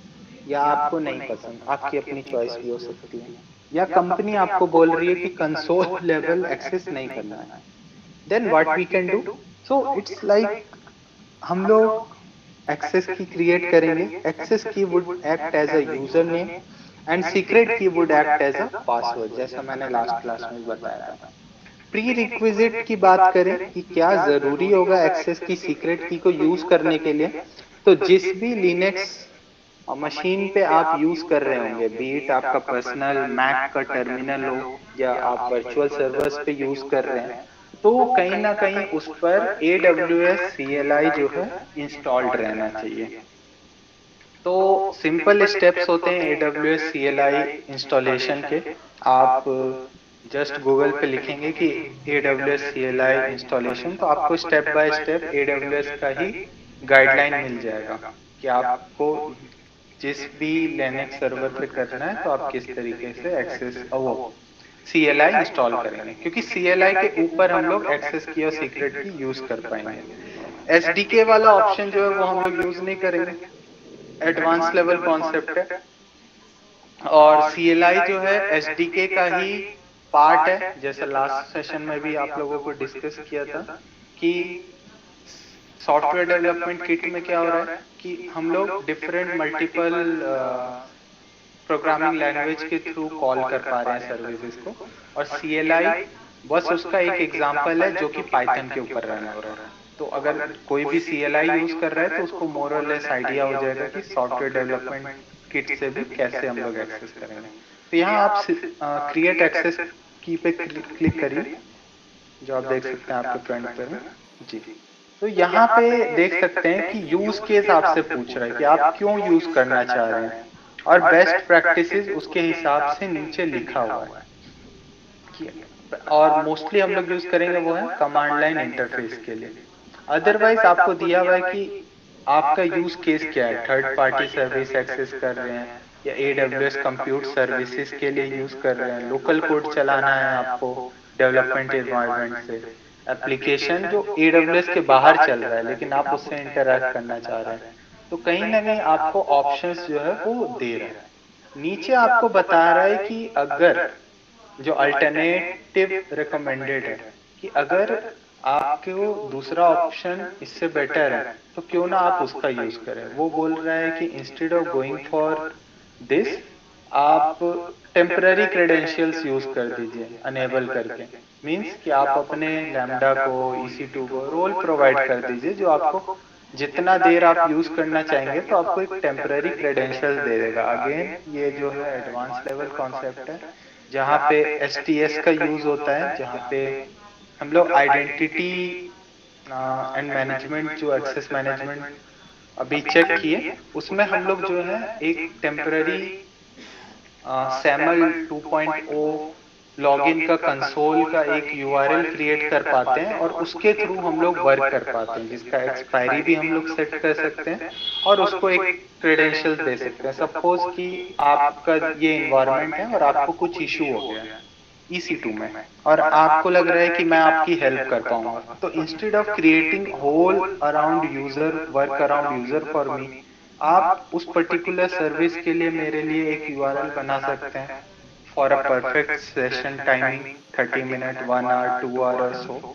या आपको नहीं पसंद, आपकी अपनी चॉइस भी हो सकती है, या कंपनी आपको बोल रही है कि कंसोल लेवल एक्सेस नहीं करना है, then what we can do. So it's like हम लोग एक्सेस की क्रिएट करेंगे। Access key would act as a user name and secret key would act as a password, जैसा मैंने लास्ट क्लास में बताया था। प्री रिक्विजिट की बात करें कि क्या जरूरी होगा एक्सेस की सीक्रेट की को यूज करने के लिए, तो जिस भी लिनक्स मशीन पे आप यूज कर रहे होंगे, बीट आपका पर्सनल मैक का टर्मिनल हो या आप वर्चुअल सर्वर्स पे यूज कर रहे हैं, तो कहीं ना कहीं उस पर AWS CLI जो है इंस्टॉल्ड रहना चाहिए। तो सिंपल स्टेप्स होते हैं AWS CLI इंस्टॉलेशन के। आप जस्ट गूगल पे लिखेंगे कि AWS CLI इंस्टॉलेशन, तो आपको स्टेप बाय स्टेप AWS का ही गाइडलाइन मिल जाएगा कि आपको जिस भी लिनक्स सर्वर पे करना है तो आप किस तरीके से एक्सेस वो CLI इंस्टॉल करेंगे, क्योंकि CLI के ऊपर हम लोग एक्सेस की और सीक्रेट की यूज कर पाएंगे। SDK वाला ऑप्शन जो है वो हम लोग यूज नहीं करेंगे, एडवांस लेवल कॉन्सेप्ट है। और CLI जो है SDK का ही पार्ट है, जैसे लास्ट सेशन में भी आप लोगों को डिस्कस किया था कि सॉफ्टवेयर डेवलपमेंट किट में क्या हो रहा है कि हम लोग डिफरेंट मल्टीपल प्रोग्रामिंग लैंग्वेज के थ्रू कॉल कर पा रहे हैं सर्विसेज को, और CLI बस उसका एक एग्जांपल है जो कि पाइथन के ऊपर रन हो रहा है। तो अगर कोई भी CLI यूज कर रहा है तो उसको मोर और लेस आइडिया हो जाएगा कि सॉफ्टवेयर डेवलपमेंट किट से भी कैसे हम लोग एक्सेस करेंगे। तो यहाँ आप क्रिएट एक्सेस की पे क्लिक करिए, जो आप देख सकते हैं आपके फ्रंट पे में जी। तो यहाँ पे देख सकते हैं कि यूज केस आपसे पूछ रहा है कि आप क्यों यूज करना चाह रहे हैं, और बेस्ट प्रैक्टिसेस उसके हिसाब से नीचे लिखा हुआ है कि, और मोस्टली हम लोग यूज करेंगे वो है कमांड लाइन इंटरफेस के लिए। अदरवाइज आपको दिया हुआ है कि आपका यूज केस क्या है, थर्ड पार्टी सर्विस एक्सेस कर रहे हैं या AWS कंप्यूट सर्विसेज के लिए यूज कर रहे हैं, लोकल कोड चलाना है आपको डेवलपमेंट एनवायरनमेंट से, एप्लीकेशन जो AWS के बाहर चल रहा है लेकिन आप उससे इंटरैक्ट करना चाह रहे हैं, तो कहीं ना कहीं आपको ऑप्शंस जो है वो दे रहा है। नीचे आपको बता रहा है कि अगर जो अल्टरनेटिव रिकमेंडेड है कि अगर आपको दूसरा ऑप्शन इससे बेटर है तो क्यों ना आप उसका यूज करें। वो बोल रहा है कि instead of going for this आप टेम्पररी क्रेडेंशियल्स यूज कर दीजिए अनेबल करके, मींस कि आप अपने लैम्डा को EC2 को रोल प्रोवाइड कर दीजिए जो आपको जितना देर आप यूज करना चाहेंगे तो आपको एक टेम्पररी क्रेडेंशियल दे देगा। अगेन ये जो है एडवांस लेवल कॉन्सेप्ट है जहाँ पे STS का यूज होता है, जहाँ पे हम लोग आइडेंटिटी एंड मैनेजमेंट जो एक्सेस मैनेजमेंट अभी चेक किए उसमें हम लोग जो है एक टेम्पररी SAML 2.0 लॉगिन का कंसोल का एक URL क्रिएट कर पाते हैं और उसके थ्रू हम लोग वर्क कर पाते हैं, जिसका एक्सपायरी भी हम लोग सेट कर सकते हैं और उसको एक क्रेडेंशियल दे सकते हैं। सपोज कि आपका ये इन्वायरमेंट है और आपको कुछ इशू हो गया EC2 में और आपको लग रहा है कि मैं आपकी हेल्प कर पाऊंगा, तो instead of creating whole around user work around user for me, आप उस पर्टिकुलर सर्विस के लिए मेरे लिए एक URL बना सकते हैं for a perfect session timing 30 minute 1 hour 2 hour or so.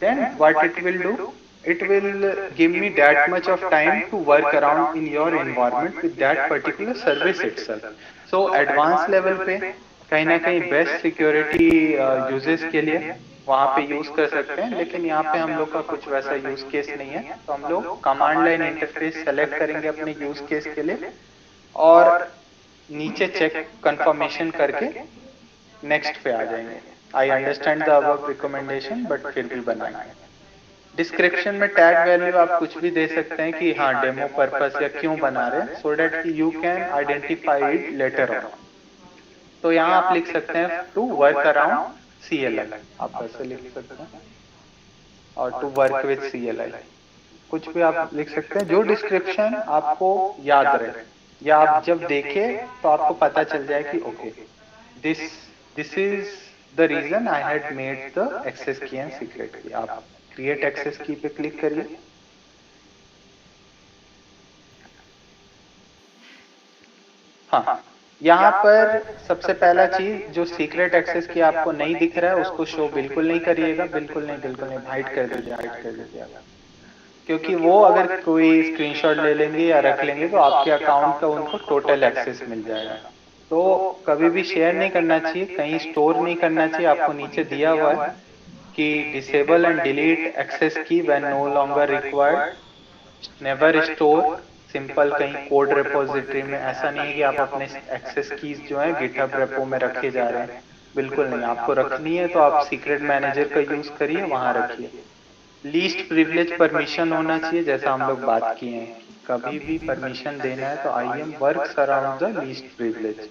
Then what it will do, it will give me that much of time to work around in your environment with that particular service itself. So advanced level पे कहीं ना कहीं best security uses के लिए वहां पे use कर सकते हैं, लेकिन यहाँ पे हम लोग का कुछ वैसा यूज केस नहीं है, तो हम लोग कमांड लाइन इंटरफेस सेलेक्ट करेंगे अपने यूज केस के लिए और नीचे चेक कंफर्मेशन करके नेक्स्ट पे आ जाएंगे। I understand the above recommendation but फिर भी बनाएंगे। डिस्क्रिप्शन में टैग वैल्यू आप कुछ भी दे सकते हैं कि हाँ डेमो पर्पस या क्यों बना रहे हैं, so that you can identify it later on. तो यहाँ आप लिख सकते हैं टू वर्क अराउंड CLI, आप ऐसे लिख सकते हैं, और टू वर्क विथ CLI कुछ भी आप लिख सकते हैं जो डिस्क्रिप्शन आपको याद रहे या आप जब देखें तो आपको पता चल जाए कि okay this is the reason I had made the access key and secret key. आप क्रिएट एक्सेस की पे क्लिक करिए। हाँ, यहाँ पर सबसे पहला चीज जो सीक्रेट एक्सेस की आपको नहीं दिख रहा है उसको शो बिल्कुल नहीं करिएगा, बिल्कुल नहीं, हाइड कर दीजिए, हाइड कर दीजिए, क्योंकि वो अगर कोई स्क्रीनशॉट ले लेंगे या रख लेंगे तो आपके अकाउंट का उनको टोटल एक्सेस मिल जाएगा। तो कभी भी शेयर नहीं करना चाहिए, कहीं स्टोर नहीं करना चाहिए। आपको नीचे दिया हुआ है कि disable and delete access key when no longer required, never store simple कहीं कोड रिपोजिटरी में। ऐसा नहीं है कि आप अपने एक्सेस कीज जो है गिटहब रेपो में रखे जा रहे हैं, बिल्कुल नहीं। आपको रखनी है तो आप सीक्रेट मैनेजर का यूज करिए, वहां रखिए। लीस्ट प्रिविलेज परमिशन होना चाहिए, जैसा हम लोग बात किए हैं कभी भी परमिशन देना है तो IAM works around the least privilege.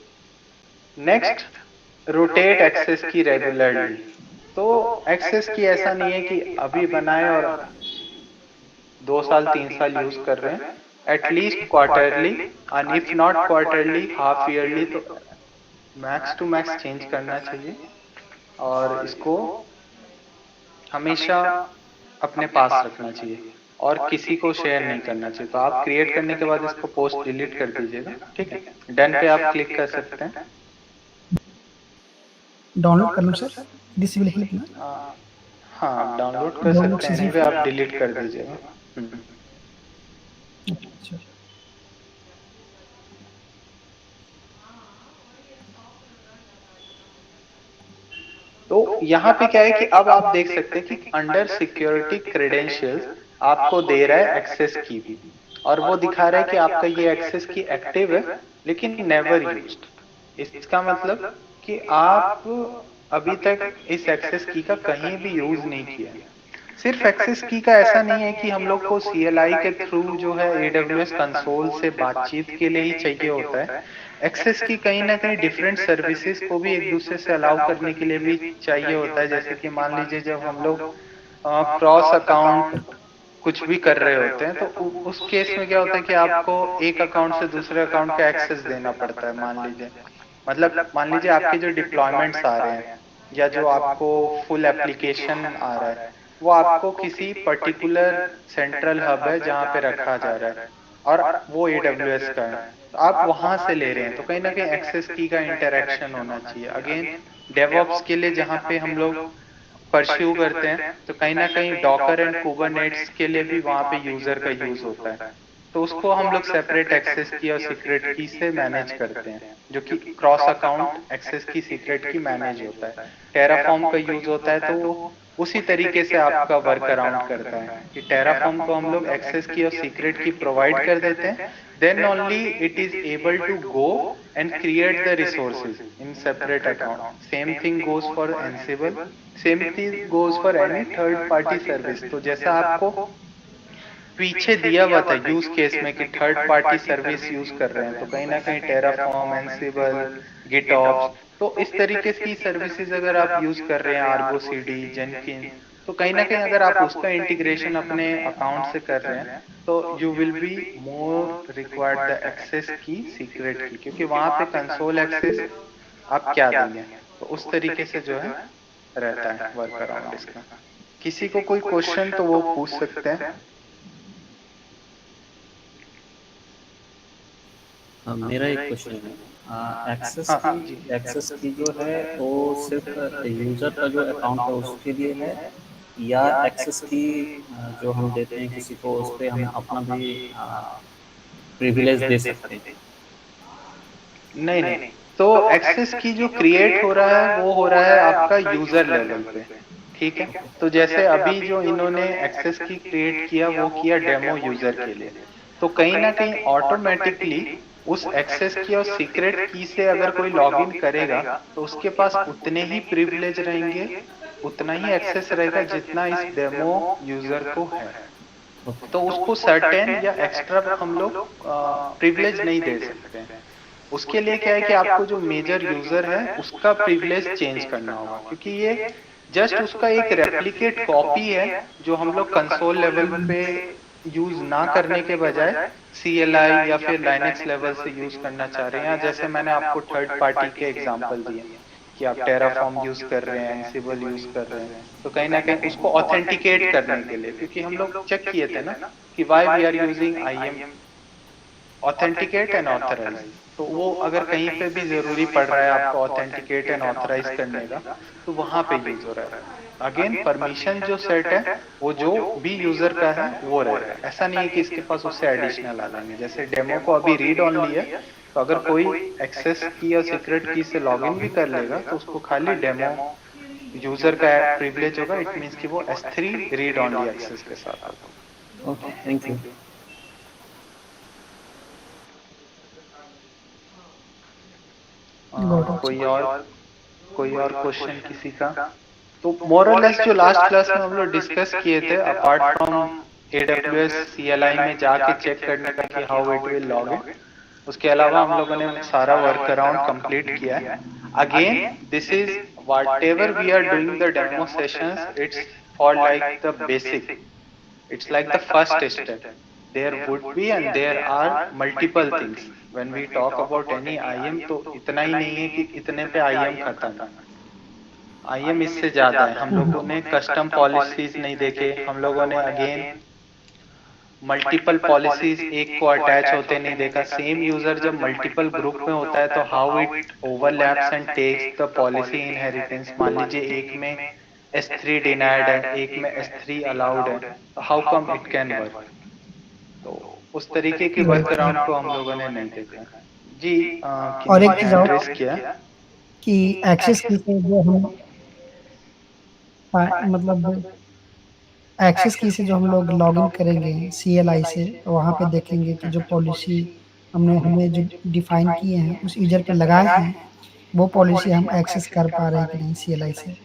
Next, rotate access key regularly. तो एक्सेस की ऐसा नहीं है कि अभी बनाए और 2 साल 3 साल यूज कर रहे हैं, at least quarterly, and if not quarterly half yearly, तो मैक्स टू मैक्स चेंज करना चाहिए। और इसको हमेशा अपने पास रखना चाहिए और किसी को शेयर नहीं करना चाहिए। तो आप क्रिएट करने के बाद इसको पोस्ट डिलीट कर दीजिएगा, ठीक है। डन पे आप क्लिक कर सकते हैं। डाउनलोड कर लूँ सर, दिस विल हेल्प ना? हाँ, डाउनलोड कर डाउनलोड सकते से हैं, नहीं सिर्फ पे आप डिलीट कर दीजिएगा। अच्छा। तो यहाँ पे क्या है कि अब आप देख सकते हैं कि अंडर सिक्योरिटी क्रेडेंशियल्स आपको दे रहा है एक्सेस की भी, और वो दिखा रहा है कि आपका ये एक्सेस की एक्टिव है लेकिन नेवर यूज्ड। इसका मतलब कि आप अभी तक इस एक्सेस की का कहीं भी यूज नहीं किया। सिर्फ एक्सेस की का ऐसा नहीं है कि हम लोग को CLI के थ्रू जो है AWS कंसोल से बातचीत के लिए ही चाहिए होता है। एक्सेस की कहीं ना कहीं डिफरेंट सर्विसेज को भी एक दूसरे से अलाउ करने के लिए भी चाहिए होता है। जैसे कि मान लीजिए जब हम लोग क्रॉस अकाउंट कुछ भी कर रहे होते हैं, तो उस केस में क्या होता है कि आपको एक अकाउंट से दूसरे अकाउंट का एक्सेस देना पड़ता है। मान लीजिए, मतलब मान लीजिए आपके जो डिप्लॉयमेंट्स आ रहे हैं या जो आपको फुल एप्लीकेशन आ रहा है, वो आपको किसी पर्टिकुलर सेंट्रल हब है जहाँ पे रखा जा रहा है और वो AWS का है, तो आप वहां से ले रहे हैं, तो कहीं ना कहीं एक्सेस की का इंटरेक्शन होना चाहिए। अगेन डेवऑप्स के लिए जहाँ पे हम लोग परस्यू करते हैं, तो कहीं ना कहीं डॉकर एंड कुबरनेट्स के लिए भी वहां पे यूजर का यूज होता है। तो उसको हम लोग सेपरेट एक्सेस की और सीक्रेट की से मैनेज करते हैं, जो कि cross account access key secret की मैनेज होता है। टेराफॉर्म का यूज होता है, तो वो उसी तरीके से आपका वर्क अराउंड करता है कि टेराफॉर्म को हम लोग एक्सेस की और सीक्रेट की प्रोवाइड कर देते हैं, then only it is able to go and create the resources in separate account. Same thing goes for Ansible, same thing goes for any third party service। तो जैसा आपको पीछे दिया हुआ था यूज केस में कि थर्ड पार्टी सर्विस यूज कर रहे हैं, तो कहीं ना कहीं टेराफॉर्म, एंसिबल, गिटऑप्स, तो इस तरीके की सर्विसेज अगर आप यूज कर रहे हैं, आर्गो CD, जेनकिन, तो कहीं ना कहीं अगर आप उसका इंटीग्रेशन अपने अकाउंट से कर रहे हैं, तो you will be more required the access key secret key, क्योंकि वहां पे कंसोल एक्सेस आप क्या देंगे। तो उस तरीके से जो है रहता है वर्क अराउंड इसका। किसी को कोई क्वेश्चन तो वो पूछ सकते हैं। मेरा एक क्वेश्चन है। हाँ जी। एक्सेस की जो है वो सिर्फ यूजर का जो अकाउंट है उसके लिए है, या एक्सेस की जो हम देते हैं किसी को उस पर हम अपना भी प्रिविलेज दे सकते हैं? नहीं नहीं, तो एक्सेस की जो क्रिएट हो रहा है वो हो रहा है आपका यूजर लेवल पे, ठीक है। तो जैसे अभी जो इन्होंने एक्सेस की क्रिएट किया वो किया डेमो यूजर के लिए, तो कहीं ना कहीं ऑटोमेटिकली उस एक्सेस की और सीक्रेट की से अगर कोई लॉगिन करेगा तो उसके पास उतने ही प्रिविलेज रहेंगे, उतना ही एक्सेस रहेगा जितना इस डेमो यूजर को है। तो उसको सर्टेन या एक्स्ट्रा हम लोग प्रिविलेज नहीं दे सकते हैं। उसके लिए क्या है कि आपको जो मेजर यूजर है उसका प्रिविलेज चेंज करना होगा, क्योंकि ये जस्ट उसका एक रेप्लिकेट कॉपी है जो हम लोग कंसोल लेवल पे यूज ना करने के बजाय CLI या फिर लाइनेक्स लेवल से यूज करना चाह रहे हैं। जैसे मैंने आपको थर्ड पार्टी के एग्जांपल दिए कि आप टेराफॉर्म यूज कर रहे हैं, एंसिबल यूज कर रहे हैं, तो कहीं ना कहीं उसको ऑथेंटिकेट करने के लिए, क्योंकि हम लोग चेक किए थे ना कि why we are using IAM authenticate and authorize, तो वो अगर कहीं पे भी जरूरी पड़ रहा है आपको ऑथेंटिकेट एंड ऑथराइज करने का, तो वहां पे यूज हो रहा है। अगेन परमिशन जो सेट है वो जो भी यूजर का है वो रहेगा, ऐसा नहीं है कि इसके पास उससे एडिशनल आ जाएंगे। जैसे डेमो को अभी रीड ऑनली है, तो अगर कोई एक्सेस की या सीक्रेट की से लॉगिन भी कर लेगा तो उसको खाली डेमो यूजर का प्रिविलेज होगा। इट मींस कि वो S3 रीड ऑनली एक्सेस के साथ होगा। Okay, thank you. कोई और क्वेश्चन किसी का? तो मोर और लेस जो लास्ट क्लास में हम लोग डिस्कस किए थे, अपार्ट फ्रॉम AWS CLI में जाके चेक करने का कि how it will log in. उसके अलावा हम लोगों ने सारा वर्क अराउंड कंप्लीट किया है। Again this is whatever we are doing the demo sessions, it's for like the basic, it's like the first step. There would be and there are multiple things when we talk about any IAM। तो इतना ही नहीं है कि इतने पे IAM खत्म है, IAM इससे ज्यादा है। हम लोगों ने कस्टम पॉलिसीज नहीं देखे, हम लोगों ने अगेन मल्टीपल पॉलिसीज एक को अटैच होते नहीं देखा। सेम यूजर जब मल्टीपल ग्रुप में होता है तो how it overlaps and takes the policy inheritance. मान लीजिए एक में S3 डिनाइड है, एक में S3 अलाउड है, तो how come it can work. तो उस तरीके के वर्क अराउंड को हम लोगों ने नहीं देखा जी। और एक किन्हीं चीज हैंड और रेस किया कि एक्सेस की से जो हम मतलब एक्सेस की से जो हम लोग लॉगिन करेंगे CLI से, तो वहाँ पे देखेंगे कि जो पॉलिसी हमने हमें जो डिफाइन किए हैं उस यूजर पे लगाए हैं, वो पॉलिसी हम एक्सेस कर पा रहे हैं कि नहीं CLI से।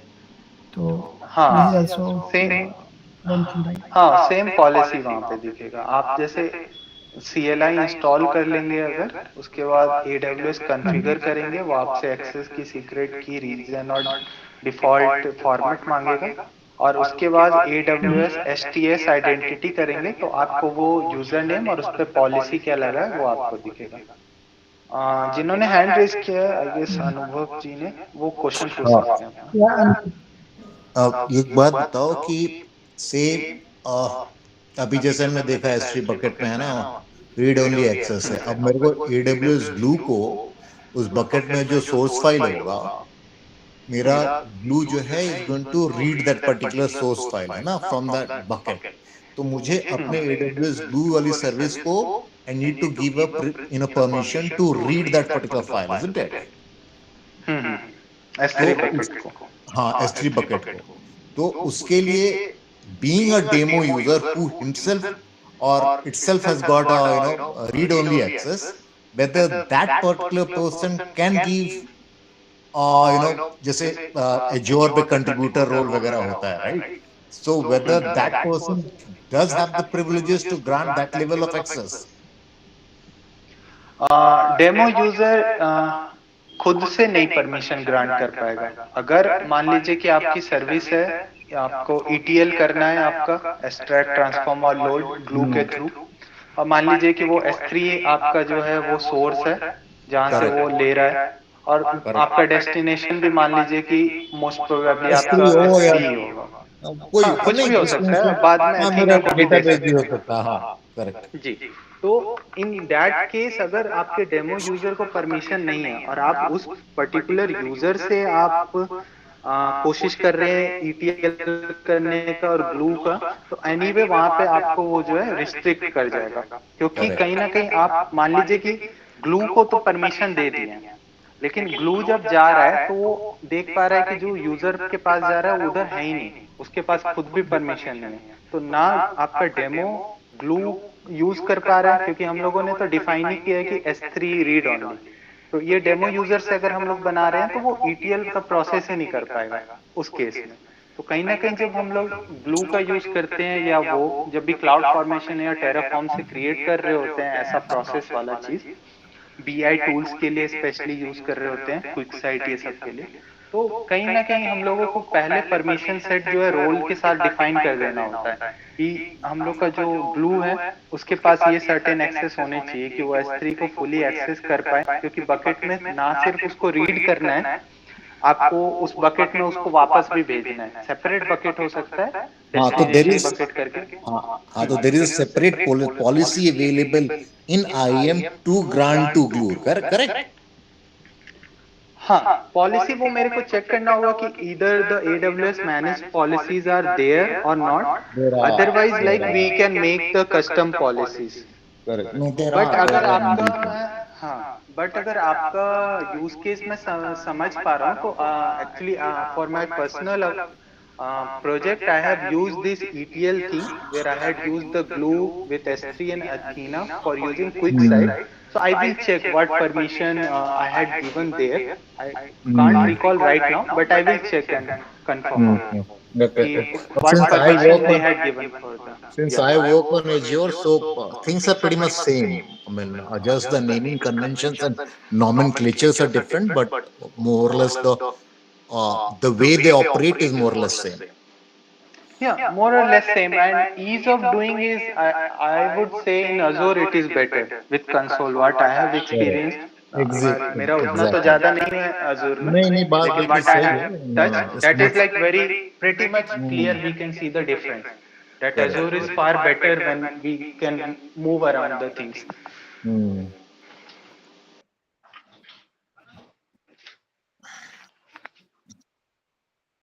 तो दिस इज हाँ also same, one thing, right? हाँ सेम पॉलिसी वहां पे दिखेगा। आप जैसे CLI इंस्टॉल कर लेंगे अगर, उसके बाद AWS कॉन्फ़िगर करेंगे, वो आपसे एक्सेस की सीक्रेट की, रीजन और डिफॉल्ट फॉर्मेट मांगेगा, और उसके बाद AWS STS आइडेंटिटी करेंगे तो आपको वो यूजर नेम और उस पर पॉलिसी क्या लगा है वो आपको दिखेगा। जिन्होंने हैंड रेज किया है आई गेस अनुभव जी ने, वो क्वेश्चन पूछ हाँ, सकते हैं अपना। या अब एक बात बताओ कि से अभी जैसे हमने देखा S3 बकेट में है ना, रीड ओनली एक्सेस है। अब मेरे को AWS ग्लू को उस बकेट में जो सोर्स फाइल होगा, मेरा ग्लू जो है is going to read that particular source file है ना फ्रॉम दैट बकेट। तो मुझे अपने AWS ग्लू वाली सर्विस को I need to give a permission to read that particular file, isn't it? S3 तो उस बकेट को। हाँ, S3 बकेट को, तो उसके लिए being a demo user who himself or itself has got a read only access, whether that particular person can give जैसे Azure पे contributor role वगैरह होता है, right? So whether that person does have the privileges to grant that level of access? Demo user खुद से नहीं permission grant कर पाएगा। अगर मान लीजिए कि आपकी सर्विस है, आपको ETL करना है, आपका एक्सट्रैक्ट ट्रांसफॉर्म और लोड ग्लू के थ्रू, और मान लीजिए कि वो S3 आपका जो है वो सोर्स है जहां से वो ले रहा है, और आपका डेस्टिनेशन भी मान लीजिए कि मोस्ट प्रोबेबली आपका S3 हो या S3 ही होगा। कोई हाँ कुछ नहीं, भी हो किसी सकता है, बाद में हाँ, एथेना मेरा को भी दे डेटाबेस भी सकते हो हैं सकता है, हाँ करेक्ट। जी। तो इन दैट केस अगर आपके डेमो यूजर को परमिशन नहीं है और आप उस पर्टिकुलर यूजर से आप कोशिश कर रहे हैं ETL करने का और ग्लू का, तो एनीवे वहां पे आपको वो जो है रिस्ट्रिक्ट कर जाएगा। क्योंकि कहीं ना कहीं आप मान लीजिए कि ग्लू को तो परमिशन दे दिए हैं, लेकिन ग्लू जब जा रहा है तो वो देख पा रहा है कि जो यूजर के पास जा रहा है उधर है ही नहीं, उसके पास खुद भी परमिशन नहीं है, तो ना आपका डेमो ग्लू यूज कर पा रहा है, क्योंकि हम लोगों ने तो डिफाइन ही किया है कि S3 रीड ओनली। तो ये डेमो यूजर से अगर हम लोग बना रहे हैं तो वो ETL का प्रोसेस ही नहीं कर पाएगा उस केस में। तो कहीं ना कहीं जब हम लोग ग्लू का यूज करते हैं, या वो जब भी क्लाउड फॉर्मेशन या टेराफॉर्म से क्रिएट कर रहे होते हैं ऐसा प्रोसेस वाला चीज, BI टूल्स के लिए स्पेशली यूज कर रहे होते हैं, क्विक साइट ये सब के लिए, तो कहीं ना कहीं हम लोगों को पहले परमिशन सेट जो है रोल के साथ डिफाइन कर देना होता है कि हम लोग का जो ग्लू है उसके पास ये सर्टेन एक्सेस होने चाहिए कि वो S3 को फुली एक्सेस कर पाए, क्योंकि बकेट में ना सिर्फ उसको रीड करना है, आपको उस बकेट में उसको वापस भी भेजना है। सेपरेट बकेट हो सकता है हाँ, तो देर डेस्टिनेशन इज बकेट करके। हाँ, तो there is a separate policy available in IAM to grant to glue, correct? हाँ, पॉलिसी वो मेरे को चेक करना होगा कि either the AWS managed policies are there or not, otherwise like we can make the custom policies। Correct, no there but अगर आर आपका हाँ, बट अगर आपका यूज केस में समझ पा रहा हूँ तो actually for my personal project, I have used this ETL theme where I had used the glue with S3 and Athena for using quick site. So I will check what permission I had given there. I can't recall right now, but I will check and confirm Okay. But what since I permission work they on had given for the. since Yeah. I work on Azure, so things are pretty much same. I mean, just the naming conventions and nomenclatures are different, but more or less the way they operate is more or less same. Yeah, more or less same. And ease of doing is, I would say in Azure it is better with console. What I have experienced, मेरा उतना तो Exactly. ज़्यादा नहीं है Azure में, नहीं नहीं बात लेकिन बिल्कुल what I सही have touched, है that is इसमें like very pretty much clear. We can see the difference. That Azure is far better when we can move around the things.